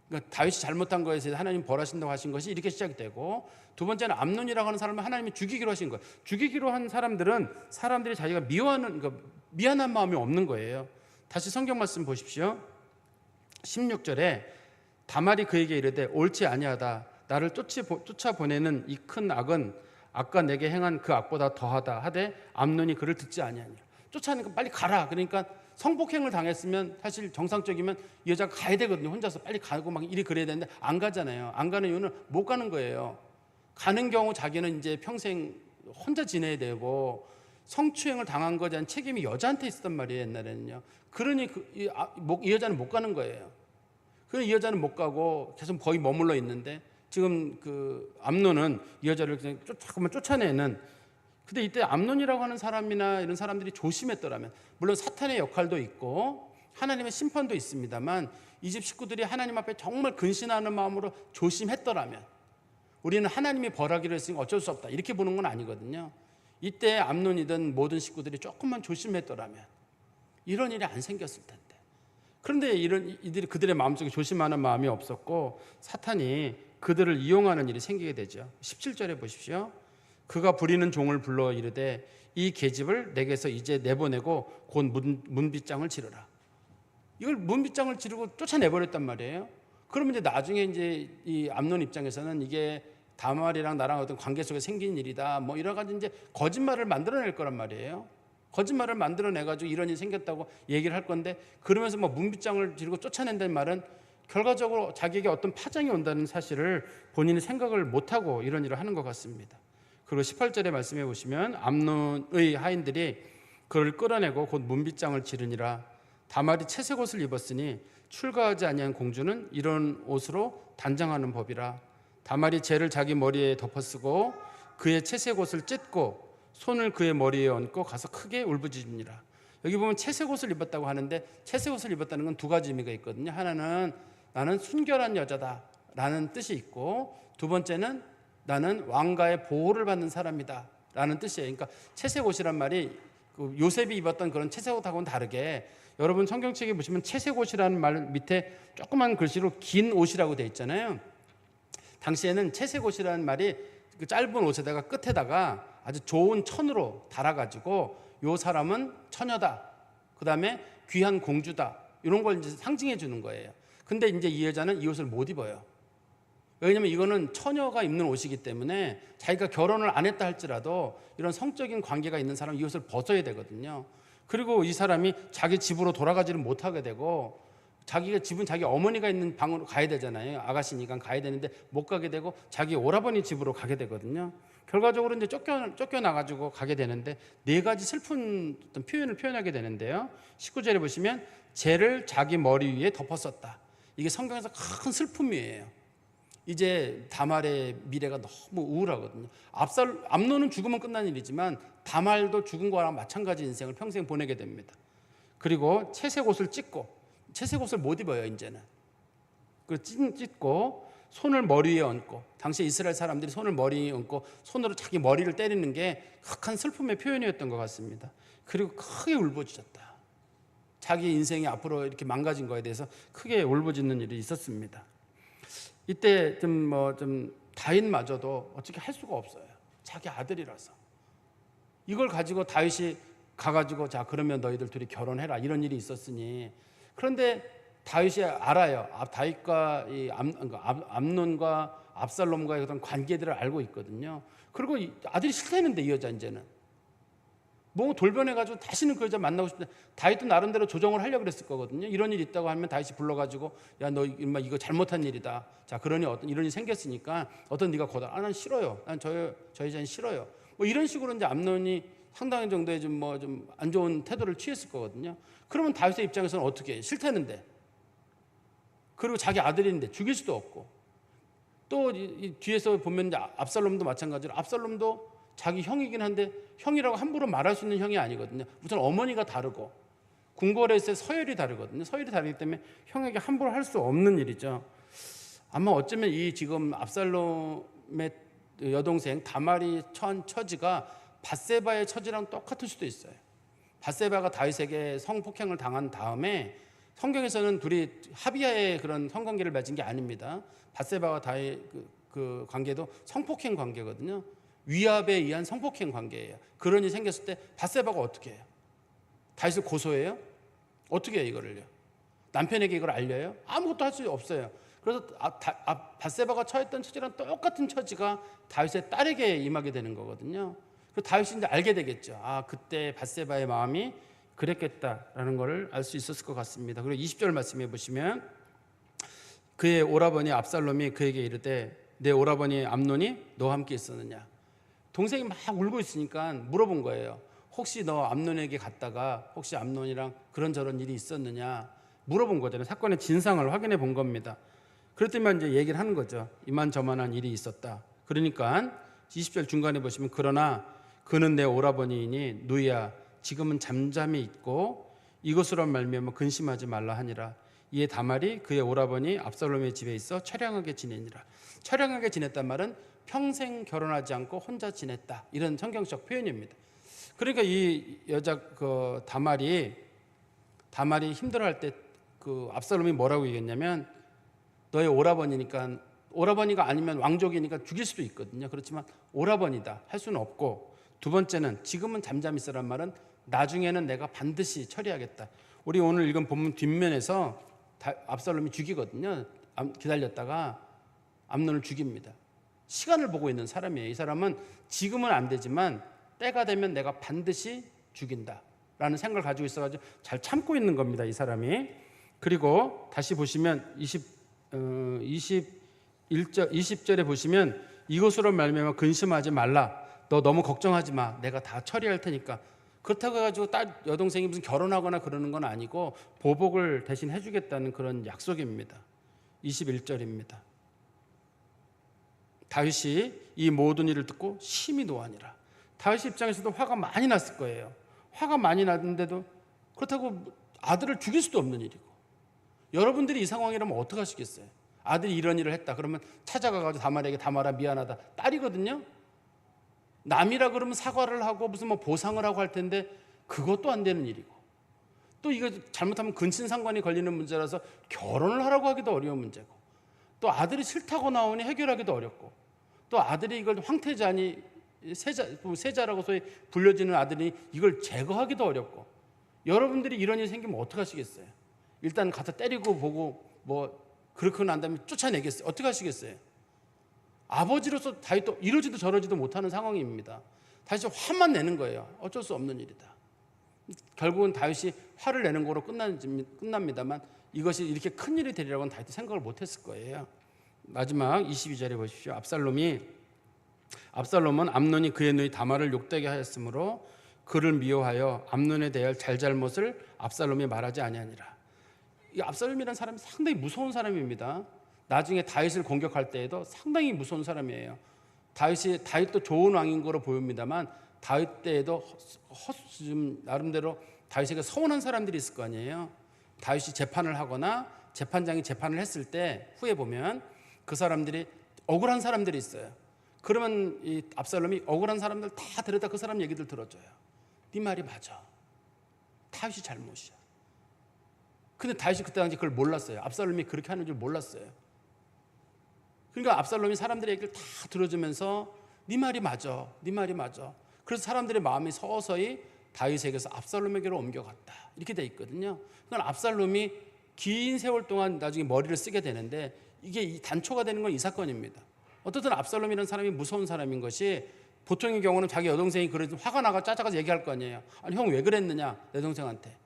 A: 그러니까 다윗이 잘못한 거에 대해서 하나님 벌하신다고 하신 것이 이렇게 시작이 되고, 두 번째는 암논이라고 하는 사람을 하나님이 죽이기로 하신 거예요. 죽이기로 한 사람들은 사람들이 자기가 미워하는, 그러니까 미안한 마음이 없는 거예요. 다시 성경 말씀 보십시오. 16절에 다말이 그에게 이르되 옳지 아니하다. 나를 쫓아보내는 이 큰 악은 아까 내게 행한 그 악보다 더하다 하되 암논이 그를 듣지 아니하니라. 쫓아내니까 빨리 가라. 그러니까 성폭행을 당했으면 사실 정상적이면 이 여자가 가야 되거든요. 혼자서 빨리 가고 막 이리 그래야 되는데 안 가잖아요. 안 가는 이유는 못 가는 거예요. 가는 경우 자기는 이제 평생 혼자 지내야 되고, 성추행을 당한 것에 대한 책임이 여자한테 있었단 말이에요, 옛날에는요. 그러니 이 여자는 못 가는 거예요. 그래서 이 여자는 못 가고 계속 거의 머물러 있는데, 지금 그 암논은 이 여자를 그냥 자꾸만 쫓아내는. 근데 이때 암논이라고 하는 사람이나 이런 사람들이 조심했더라면, 물론 사탄의 역할도 있고 하나님의 심판도 있습니다만, 이 집 식구들이 하나님 앞에 정말 근신하는 마음으로 조심했더라면, 우리는 하나님이 벌하기로 했으니까 어쩔 수 없다 이렇게 보는 건 아니거든요. 이때 암논이든 모든 식구들이 조금만 조심했더라면 이런 일이 안 생겼을 텐데. 그런데 이들이 그들의 마음속에 조심하는 마음이 없었고, 사탄이 그들을 이용하는 일이 생기게 되죠. 17절에 보십시오. 그가 부리는 종을 불러 이르되 이 계집을 내게서 이제 내보내고 곧 문빗장을 지르라. 이걸 문빗장을 지르고 쫓아내버렸단 말이에요. 그러면 이제 나중에 이제 이 암논 입장에서는 이게 다말이랑 나랑 어떤 관계 속에 생긴 일이다, 뭐 이러 가지고 이제 거짓말을 만들어낼 거란 말이에요. 거짓말을 만들어내가지고 이런 일이 생겼다고 얘기를 할 건데, 그러면서 뭐 문빗장을 지르고 쫓아낸다는 말은 결과적으로 자기에게 어떤 파장이 온다는 사실을 본인이 생각을 못하고 이런 일을 하는 것 같습니다. 그리고 18절에 말씀해 보시면 암논의 하인들이 그를 끌어내고 곧 문빗장을 지르니라. 다말이 채색 옷을 입었으니 출가하지 아니한 공주는 이런 옷으로 단장하는 법이라. 다말이 재를 자기 머리에 덮어쓰고 그의 채색 옷을 찢고 손을 그의 머리에 얹고 가서 크게 울부짖으니라. 여기 보면 채색 옷을 입었다고 하는데, 채색 옷을 입었다는 건 두 가지 의미가 있거든요. 하나는 나는 순결한 여자다라는 뜻이 있고, 두 번째는 나는 왕가의 보호를 받는 사람이다라는 뜻이에요. 그러니까 채색 옷이란 말이 요셉이 입었던 그런 채색 옷하고는 다르게, 여러분 성경책에 보시면 채색 옷이라는 말 밑에 조그만 글씨로 긴 옷이라고 되어 있잖아요. 당시에는 채색 옷이라는 말이 그 짧은 옷에다가 끝에다가 아주 좋은 천으로 달아가지고 요 사람은 처녀다, 그 다음에 귀한 공주다, 이런 걸 이제 상징해 주는 거예요. 근데 이제 이 여자는 이 옷을 못 입어요. 왜냐면 이거는 처녀가 입는 옷이기 때문에 자기가 결혼을 안 했다 할지라도 이런 성적인 관계가 있는 사람은 이 옷을 벗어야 되거든요. 그리고 이 사람이 자기 집으로 돌아가지를 못하게 되고, 자기가 집은 자기 어머니가 있는 방으로 가야 되잖아요. 아가씨니까 가야 되는데 못 가게 되고 자기 오라버니 집으로 가게 되거든요. 결과적으로 이제 쫓겨나가지고 가게 되는데, 네 가지 슬픈 어떤 표현을 표현하게 되는데요. 19절에 보시면 재를 자기 머리 위에 덮었었다. 이게 성경에서 큰 슬픔이에요. 이제 다말의 미래가 너무 우울하거든요. 암논은 죽으면 끝난 일이지만 다말도 죽은 거랑 마찬가지 인생을 평생 보내게 됩니다. 그리고 채색 옷을 찢고, 채색 옷을 못 입어요 이제는. 그 찢고 손을 머리 위에 얹고, 당시 이스라엘 사람들이 손을 머리 위에 얹고 손으로 자기 머리를 때리는 게 흑한 슬픔의 표현이었던 것 같습니다. 그리고 크게 울부짖었다. 자기 인생이 앞으로 이렇게 망가진 거에 대해서 크게 울부짖는 일이 있었습니다. 이때 좀 다윗마저도 어떻게 할 수가 없어요. 자기 아들이라서. 이걸 가지고 다윗이 가가지고 자 그러면 너희들 둘이 결혼해라 이런 일이 있었으니. 그런데 다윗이 알아요. 다윗과 이 암논과 압살롬과의 어떤 관계들을 알고 있거든요. 그리고 아들이 싫다는데 이 여자 이제는 뭐 돌변해가지고 다시는 그 여자 만나고 싶다. 다윗도 나름대로 조정을 하려고 그랬을 거거든요. 이런 일이 있다고 하면 다윗이 불러가지고 야 너 이거 잘못한 일이다. 자 그러니 어떤 이런 일이 생겼으니까 어떤 네가 거다. 난 싫어요. 난 저 여자는 싫어요. 뭐 이런 식으로 이제 암논이 상당한 정도의 좀 안 좋은 태도를 취했을 거거든요. 그러면 다윗의 입장에서는 어떻게 해? 싫다는데. 그리고 자기 아들인데 죽일 수도 없고. 또 이 뒤에서 보면 이제 압살롬도 마찬가지로, 압살롬도 자기 형이긴 한데 형이라고 함부로 말할 수 있는 형이 아니거든요. 우선 어머니가 다르고 궁궐에서의 서열이 다르거든요. 서열이 다르기 때문에 형에게 함부로 할 수 없는 일이죠. 아마 어쩌면 이 지금 압살롬의 여동생 다말이 처지가 밧세바의 처지랑 똑같을 수도 있어요. 밧세바가 다윗에게 성폭행을 당한 다음에 성경에서는 둘이 합의하에 그런 성관계를 맺은 게 아닙니다. 밧세바와 다윗 그 관계도 성폭행 관계거든요. 위압에 의한 성폭행 관계예요. 그런 일이 생겼을 때 밧세바가 어떻게 해요? 다윗을 고소해요? 어떻게 해요 이거를요? 남편에게 이걸 알려요? 아무것도 할 수 없어요. 그래서 밧세바가 처했던 처지랑 똑같은 처지가 다윗의 딸에게 임하게 되는 거거든요. 그 다윗이 이제 알게 되겠죠. 아, 그때 밧세바의 마음이 그랬겠다라는 것을 알 수 있었을 것 같습니다. 그리고 20절 말씀해 보시면 그의 오라버니 압살롬이 그에게 이르되 내 오라버니 암논이 너와 함께 있었느냐. 동생이 막 울고 있으니까 물어본 거예요. 혹시 너 암논에게 갔다가 혹시 암논이랑 그런저런 일이 있었느냐 물어본 거잖아요. 사건의 진상을 확인해 본 겁니다. 그랬더니 이제 얘기를 하는 거죠. 이만저만한 일이 있었다. 그러니까 20절 중간에 보시면 그러나 그는 내 오라버니이니 누이야 지금은 잠잠히 있고 이것으로 말미암아 근심하지 말라 하니라. 이에 다말이 그의 오라버니 압살롬의 집에 있어 처량하게 지내니라. 처량하게 지냈단 말은 평생 결혼하지 않고 혼자 지냈다. 이런 성경적 표현입니다. 그러니까 이 여자 그 다말이 힘들어할 때 그 압살롬이 뭐라고 얘기했냐면 너의 오라버니니까 오라버니가 아니면 왕족이니까 죽일 수도 있거든요. 그렇지만 오라버니다 할 수는 없고 두 번째는 지금은 잠잠히 있으란 말은 나중에는 내가 반드시 처리하겠다. 우리 오늘 읽은 본문 뒷면에서 압살롬이 죽이거든요. 기다렸다가 암논을 죽입니다. 시간을 보고 있는 사람이에요. 이 사람은 지금은 안 되지만 때가 되면 내가 반드시 죽인다라는 생각을 가지고 있어가지고 잘 참고 있는 겁니다. 이 사람이. 그리고 다시 보시면 20절에 보시면 이것으로 말미암아 근심하지 말라. 너 너무 걱정하지 마. 내가 다 처리할 테니까. 그렇다고 해가지고 여동생이 무슨 결혼하거나 그러는 건 아니고 보복을 대신 해주겠다는 그런 약속입니다. 21절입니다. 다윗이 이 모든 일을 듣고 심히 노하니라. 다윗 입장에서도 화가 많이 났을 거예요. 화가 많이 났는데도 그렇다고 아들을 죽일 수도 없는 일이고 여러분들이 이 상황이라면 어떻게 하시겠어요? 아들이 이런 일을 했다 그러면 찾아가가지고 다말에게 다말아 미안하다. 딸이거든요. 남이라 그러면 사과를 하고 무슨 뭐 보상을 하고 할 텐데 그것도 안 되는 일이고 또 이거 잘못하면 근친상간이 걸리는 문제라서 결혼을 하라고 하기도 어려운 문제고 또 아들이 싫다고 나오니 해결하기도 어렵고 또 아들이 이걸 황태자니 세자라고 소위 불려지는 아들이 이걸 제거하기도 어렵고 여러분들이 이런 일이 생기면 어떻게 하시겠어요? 일단 가서 때리고 보고 뭐 그렇게 난 다음에 쫓아내겠어요? 어떻게 하시겠어요? 아버지로서 다윗도 이러지도 저러지도 못하는 상황입니다. 다윗이 화만 내는 거예요. 어쩔 수 없는 일이다. 결국은 다윗이 화를 내는 거로 끝납니다만 이것이 이렇게 큰 일이 되리라고는 다윗이 생각을 못했을 거예요. 마지막 22절에 보십시오. 압살롬은 암논이 그의 누이 다말을 욕되게 하였으므로 그를 미워하여 암논에 대할 잘잘못을 압살롬이 말하지 아니하니라. 이 압살롬이라는 사람이 상당히 무서운 사람입니다. 나중에 다윗을 공격할 때에도 상당히 무서운 사람이에요. 다윗도 좋은 왕인 거로 보입니다만 다윗 때에도 나름대로 다윗에게 서운한 사람들이 있을 거 아니에요. 다윗이 재판을 하거나 재판장이 재판을 했을 때 후에 보면 그 사람들이 억울한 사람들이 있어요. 그러면 이 압살롬이 억울한 사람들 다 데려다 그 사람 얘기들 들어줘요. 네 말이 맞아. 다윗이 잘못이야. 근데 다윗이 그때 당시 그걸 몰랐어요. 압살롬이 그렇게 하는 줄 몰랐어요. 그러니까 압살롬이 사람들의 얘기를 다 들어주면서 네 말이 맞아. 네 말이 맞아. 그래서 사람들의 마음이 서서히 다윗에게서 압살롬에게로 옮겨갔다. 이렇게 돼 있거든요. 그러니까 압살롬이 긴 세월 동안 나중에 머리를 쓰게 되는데 이게 단초가 되는 건 이 사건입니다. 어떻든 압살롬이라는 사람이 무서운 사람인 것이 보통의 경우는 자기 여동생이 그래도 화가 나가 짜자가서 얘기할 거 아니에요. 아니 형 왜 그랬느냐 내 동생한테.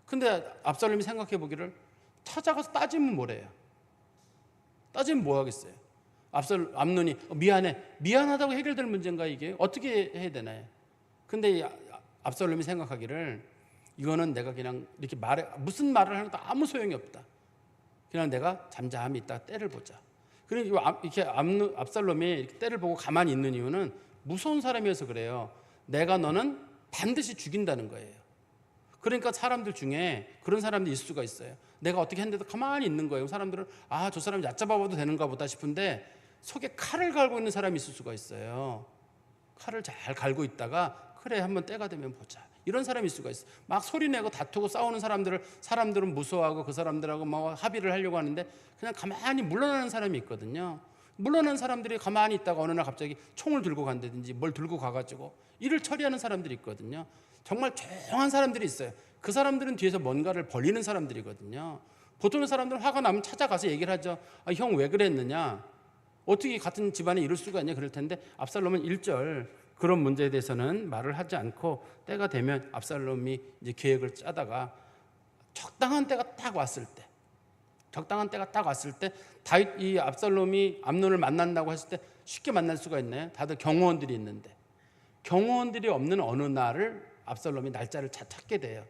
A: 근데 압살롬이 생각해 보기를 찾아가서 따지면 뭐래요? 따지면 뭐 하겠어요? 암논이 미안하다고 해결될 문제인가 이게? 어떻게 해야 되나요? 근데 압살롬이 생각하기를 이거는 내가 그냥 이렇게 무슨 말을 하는 것도 아무 소용이 없다. 그냥 내가 잠잠히 있다 때를 보자. 그러니까 이렇게 압살롬이 이렇게 때를 보고 가만히 있는 이유는 무서운 사람이어서 그래요. 내가 너는 반드시 죽인다는 거예요. 그러니까 사람들 중에 그런 사람들이 있을 수가 있어요. 내가 어떻게 했는데도 가만히 있는 거예요. 사람들은 저 사람 얕잡아봐도 되는가 보다 싶은데 속에 칼을 갈고 있는 사람이 있을 수가 있어요. 칼을 잘 갈고 있다가 그래 한번 때가 되면 보자 이런 사람일 수가 있어. 막 소리내고 다투고 싸우는 사람들은 무서워하고 그 사람들하고 뭐 합의를 하려고 하는데 그냥 가만히 물러나는 사람이 있거든요. 물러나는 사람들이 가만히 있다가 어느 날 갑자기 총을 들고 간다든지 뭘 들고 가가지고 일을 처리하는 사람들이 있거든요. 정말 조용한 사람들이 있어요. 그 사람들은 뒤에서 뭔가를 벌리는 사람들이거든요. 보통의 사람들은 화가 나면 찾아가서 얘기를 하죠. 형 왜 그랬느냐, 어떻게 같은 집안에 이럴 수가 있냐 그럴 텐데, 압살롬은 1절 그런 문제에 대해서는 말을 하지 않고 때가 되면 압살롬이 이제 계획을 짜다가 적당한 때가 딱 왔을 때 다윗 이 압살롬이 암논을 만난다고 했을 때 쉽게 만날 수가 있나요? 다들 경호원들이 있는데 경호원들이 없는 어느 날을 압살롬이 날짜를 찾게 돼요.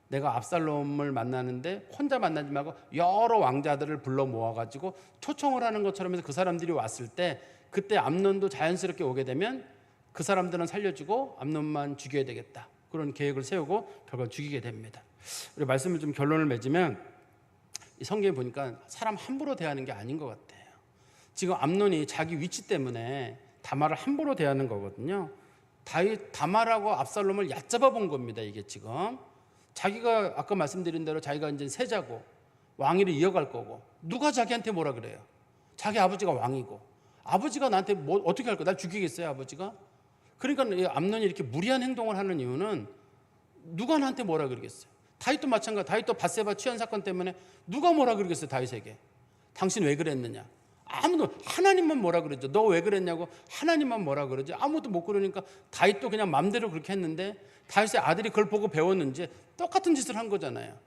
A: 내가 압살롬을 만나는데 혼자 만나지 말고 여러 왕자들을 불러 모아가지고 초청을 하는 것처럼 해서 그 사람들이 왔을 때 그때 암논도 자연스럽게 오게 되면 그 사람들은 살려주고 암논만 죽여야 되겠다, 그런 계획을 세우고 결국 죽이게 됩니다. 우리 말씀을 좀 결론을 맺으면 이 성경에 보니까 사람 함부로 대하는 게 아닌 것 같아요. 지금 암논이 자기 위치 때문에 다말을 함부로 대하는 거거든요. 다말하고 압살롬을 얕잡아 본 겁니다. 이게 지금 자기가 아까 말씀드린 대로 자기가 이제 세자고 왕위를 이어갈 거고, 누가 자기한테 뭐라 그래요? 자기 아버지가 왕이고 아버지가 나한테 뭐 어떻게 할 거야? 날 죽이겠어요 아버지가? 그러니까 이 암논이 이렇게 무리한 행동을 하는 이유는 누가 나한테 뭐라 그러겠어요? 다윗도 마찬가지. 다윗도 밧세바 취한 사건 때문에 누가 뭐라 그러겠어요? 다윗에게 당신 왜 그랬느냐? 아무도, 하나님만 뭐라 그러죠. 너 왜 그랬냐고 하나님만 뭐라 그러지? 아무도 못 그러니까 다윗도 그냥 맘대로 그렇게 했는데 다윗의 아들이 그걸 보고 배웠는지 똑같은 짓을 한 거잖아요.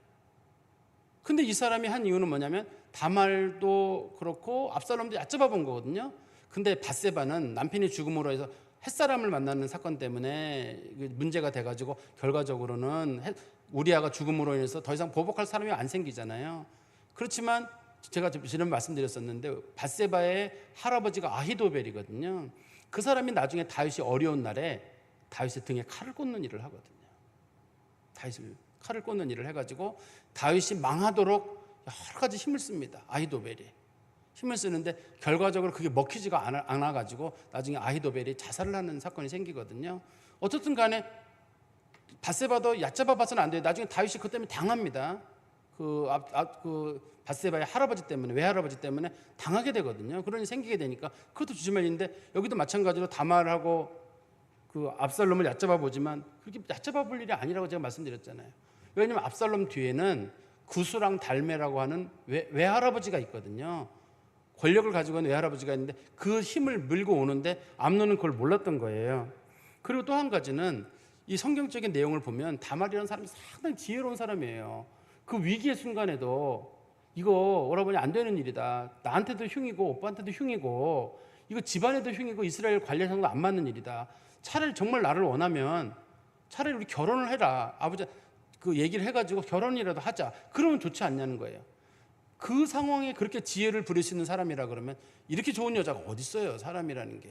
A: 근데 이 사람이 한 이유는 뭐냐면 다말도 그렇고 압살롬도 얕잡아 본 거거든요. 근데 밧세바는 남편이 죽음으로 해서 햇사람을 만나는 사건 때문에 문제가 돼가지고 결과적으로는 우리아가 죽음으로 인해서 더 이상 보복할 사람이 안 생기잖아요. 그렇지만 제가 지난 말씀드렸었는데 밧세바의 할아버지가 아히도벨이거든요. 그 사람이 나중에 다윗이 어려운 날에 다윗의 등에 칼을 꽂는 일을 하거든요. 다윗을 칼을 꽂는 일을 해가지고 다윗이 망하도록 여러 가지 힘을 씁니다. 아히도벨이 힘을 쓰는데 결과적으로 그게 먹히지가 않아가지고 나중에 아히도벨이 자살을 하는 사건이 생기거든요. 어쨌든 간에 밧세바도 얕잡아 봐서는 안 돼요. 나중에 다윗이 그것 때문에 당합니다. 그 밧세바의 할아버지 때문에, 외할아버지 때문에 당하게 되거든요. 그런 일이 생기게 되니까 그것도 조심할 일인데, 여기도 마찬가지로 다말하고 그 압살롬을 얕잡아 보지만 그렇게 얕잡아 볼 일이 아니라고 제가 말씀드렸잖아요. 왜냐하면 압살롬 뒤에는 구스랑 달메라고 하는 외할아버지가 있거든요. 권력을 가지고 있는 외할아버지가 있는데 그 힘을 밀고 오는데 암논은 그걸 몰랐던 거예요. 그리고 또 한 가지는 이 성경적인 내용을 보면 다말이라는 사람이 상당히 지혜로운 사람이에요. 그 위기의 순간에도 이거 오라버니 안 되는 일이다, 나한테도 흉이고 오빠한테도 흉이고 이거 집안에도 흉이고 이스라엘 관례상도 안 맞는 일이다, 차라리 정말 나를 원하면 차라리 우리 결혼을 해라, 아버지 그 얘기를 해가지고 결혼이라도 하자, 그러면 좋지 않냐는 거예요. 그 상황에 그렇게 지혜를 부릴 수 있는 사람이라 그러면 이렇게 좋은 여자가 어디 있어요. 사람이라는 게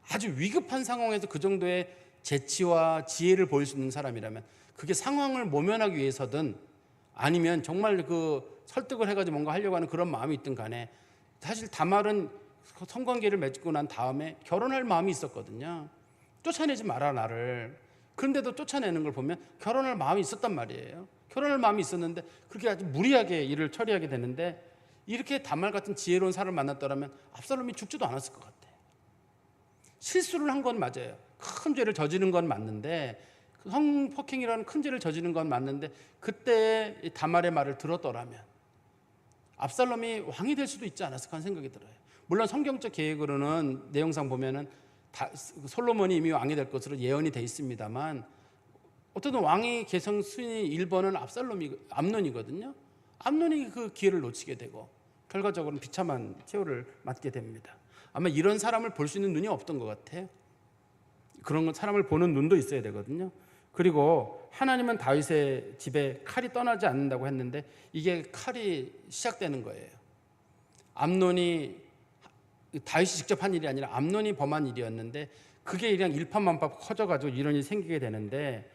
A: 아주 위급한 상황에서 그 정도의 재치와 지혜를 보일 수 있는 사람이라면, 그게 상황을 모면하기 위해서든 아니면 정말 그 설득을 해가지고 뭔가 하려고 하는 그런 마음이 있든 간에, 사실 다말은 성관계를 맺고 난 다음에 결혼할 마음이 있었거든요. 쫓아내지 마라 나를. 그런데도 쫓아내는 걸 보면 결혼할 마음이 있었단 말이에요. 결혼할 마음이 있었는데 그렇게 아주 무리하게 일을 처리하게 되는데, 이렇게 다말 같은 지혜로운 사람을 만났더라면 압살롬이 죽지도 않았을 것 같아요. 실수를 한 건 맞아요. 큰 죄를 저지른 건 맞는데, 성폭행이라는 큰 죄를 저지른 건 맞는데, 그때 다말의 말을 들었더라면 압살롬이 왕이 될 수도 있지 않았을까 하는 생각이 들어요. 물론 성경적 계획으로는 내용상 보면은 솔로몬이 이미 왕이 될 것으로 예언이 돼 있습니다만, 어쨌든 왕의 계성 순위 1번은 암논이거든요. 암논이 그 기회를 놓치게 되고 결과적으로는 비참한 최후를 맞게 됩니다. 아마 이런 사람을 볼 수 있는 눈이 없던 것 같아요. 그런 사람을 보는 눈도 있어야 되거든요. 그리고 하나님은 다윗의 집에 칼이 떠나지 않는다고 했는데, 이게 칼이 시작되는 거예요. 암논이 다윗이 직접 한 일이 아니라 암논이 범한 일이었는데, 그게 그냥 일파만파 커져가지고 이런 일이 생기게 되는데,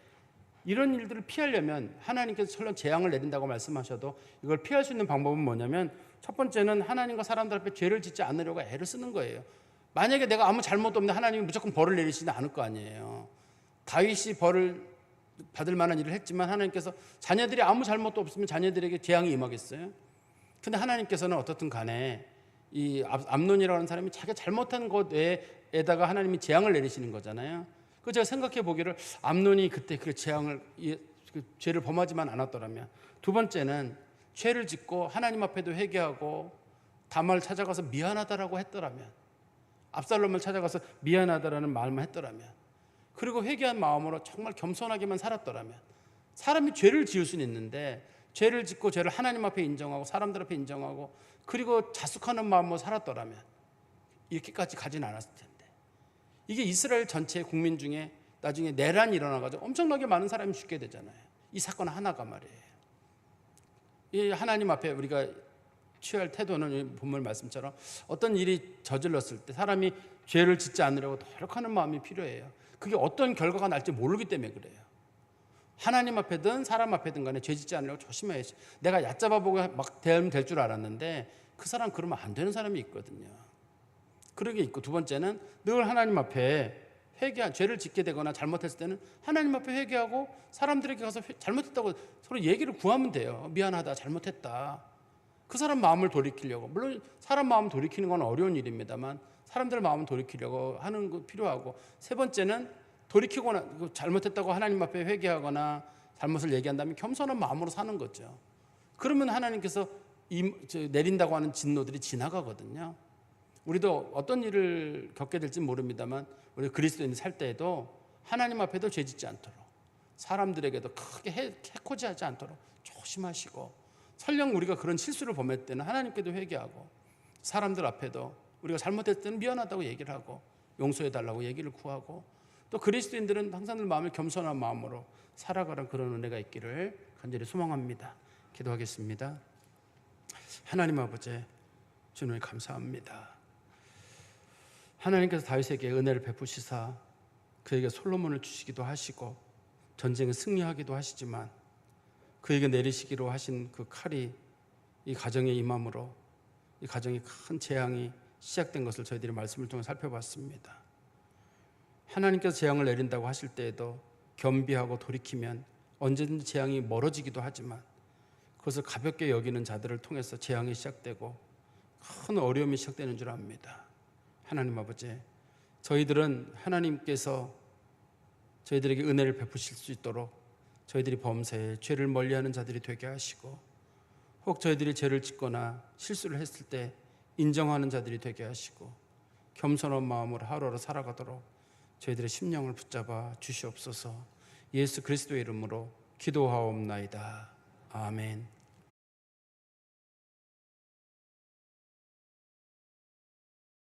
A: 이런 일들을 피하려면 하나님께서 설령 재앙을 내린다고 말씀하셔도 이걸 피할 수 있는 방법은 뭐냐면, 첫 번째는 하나님과 사람들 앞에 죄를 짓지 않으려고 애를 쓰는 거예요. 만약에 내가 아무 잘못도 없는데 하나님이 무조건 벌을 내리시지 않을 거 아니에요. 다윗이 벌을 받을 만한 일을 했지만 하나님께서 자녀들이 아무 잘못도 없으면 자녀들에게 재앙이 임하겠어요? 근데 하나님께서는 어떻든 간에 이 암논이라는 사람이 자기가 잘못한 것에다가 하나님이 재앙을 내리시는 거잖아요. 그 제가 생각해 보기를 암논이 그때 그 재앙을 그 죄를 범하지만 않았더라면, 두 번째는 죄를 짓고 하나님 앞에도 회개하고 다말을 찾아가서 미안하다라고 했더라면, 압살롬을 찾아가서 미안하다라는 말만 했더라면, 그리고 회개한 마음으로 정말 겸손하게만 살았더라면, 사람이 죄를 지을 수는 있는데 죄를 짓고 죄를 하나님 앞에 인정하고 사람들 앞에 인정하고 그리고 자숙하는 마음으로 살았더라면 이렇게까지 가진 않았을 텐데, 이게 이스라엘 전체 국민 중에 나중에 내란이 일어나가지고 엄청나게 많은 사람이 죽게 되잖아요. 이 사건 하나가 말이에요. 이 하나님 앞에 우리가 취할 태도는 본문 말씀처럼 어떤 일이 저질렀을 때 사람이 죄를 짓지 않으려고 노력하는 마음이 필요해요. 그게 어떤 결과가 날지 모르기 때문에 그래요. 하나님 앞에든 사람 앞에든 간에 죄 짓지 않으려고 조심해야지. 내가 얕잡아보고 막 대하면 될 줄 알았는데 그 사람 그러면 안 되는 사람이 있거든요. 그런 게 있고, 두 번째는 늘 하나님 앞에 죄를 짓게 되거나 잘못했을 때는 하나님 앞에 회개하고 사람들에게 가서 잘못했다고 서로 얘기를 구하면 돼요. 미안하다, 잘못했다. 그 사람 마음을 돌이키려고, 물론 사람 마음 돌이키는 건 어려운 일입니다만 사람들 마음을 돌이키려고 하는 거 필요하고, 세 번째는 돌이키거나 잘못했다고 하나님 앞에 회개하거나 잘못을 얘기한다면 겸손한 마음으로 사는 거죠. 그러면 하나님께서 내린다고 하는 진노들이 지나가거든요. 우리도 어떤 일을 겪게 될지 모릅니다만 우리 그리스도인이 살 때에도 하나님 앞에도 죄 짓지 않도록, 사람들에게도 크게 해코지하지 않도록 조심하시고, 설령 우리가 그런 실수를 범할 때는 하나님께도 회개하고 사람들 앞에도 우리가 잘못했을 때는 미안하다고 얘기를 하고 용서해달라고 얘기를 구하고, 또 그리스도인들은 항상 늘 마음을 겸손한 마음으로 살아가는 그런 은혜가 있기를 간절히 소망합니다. 기도하겠습니다. 하나님 아버지, 주님 감사합니다. 하나님께서 다윗에게 은혜를 베푸시사 그에게 솔로몬을 주시기도 하시고 전쟁에 승리하기도 하시지만 그에게 내리시기로 하신 그 칼이 이 가정에 임함으로 이 가정에 큰 재앙이 시작된 것을 저희들이 말씀을 통해 살펴봤습니다. 하나님께서 재앙을 내린다고 하실 때에도 겸비하고 돌이키면 언제든지 재앙이 멀어지기도 하지만 그것을 가볍게 여기는 자들을 통해서 재앙이 시작되고 큰 어려움이 시작되는 줄 압니다. 하나님 아버지, 저희들은 하나님께서 저희들에게 은혜를 베푸실 수 있도록 저희들이 범사에 죄를 멀리하는 자들이 되게 하시고, 혹 저희들이 죄를 짓거나 실수를 했을 때 인정하는 자들이 되게 하시고 겸손한 마음으로 하루하루 살아가도록 저희들의 심령을 붙잡아 주시옵소서. 예수 그리스도의 이름으로 기도하옵나이다. 아멘.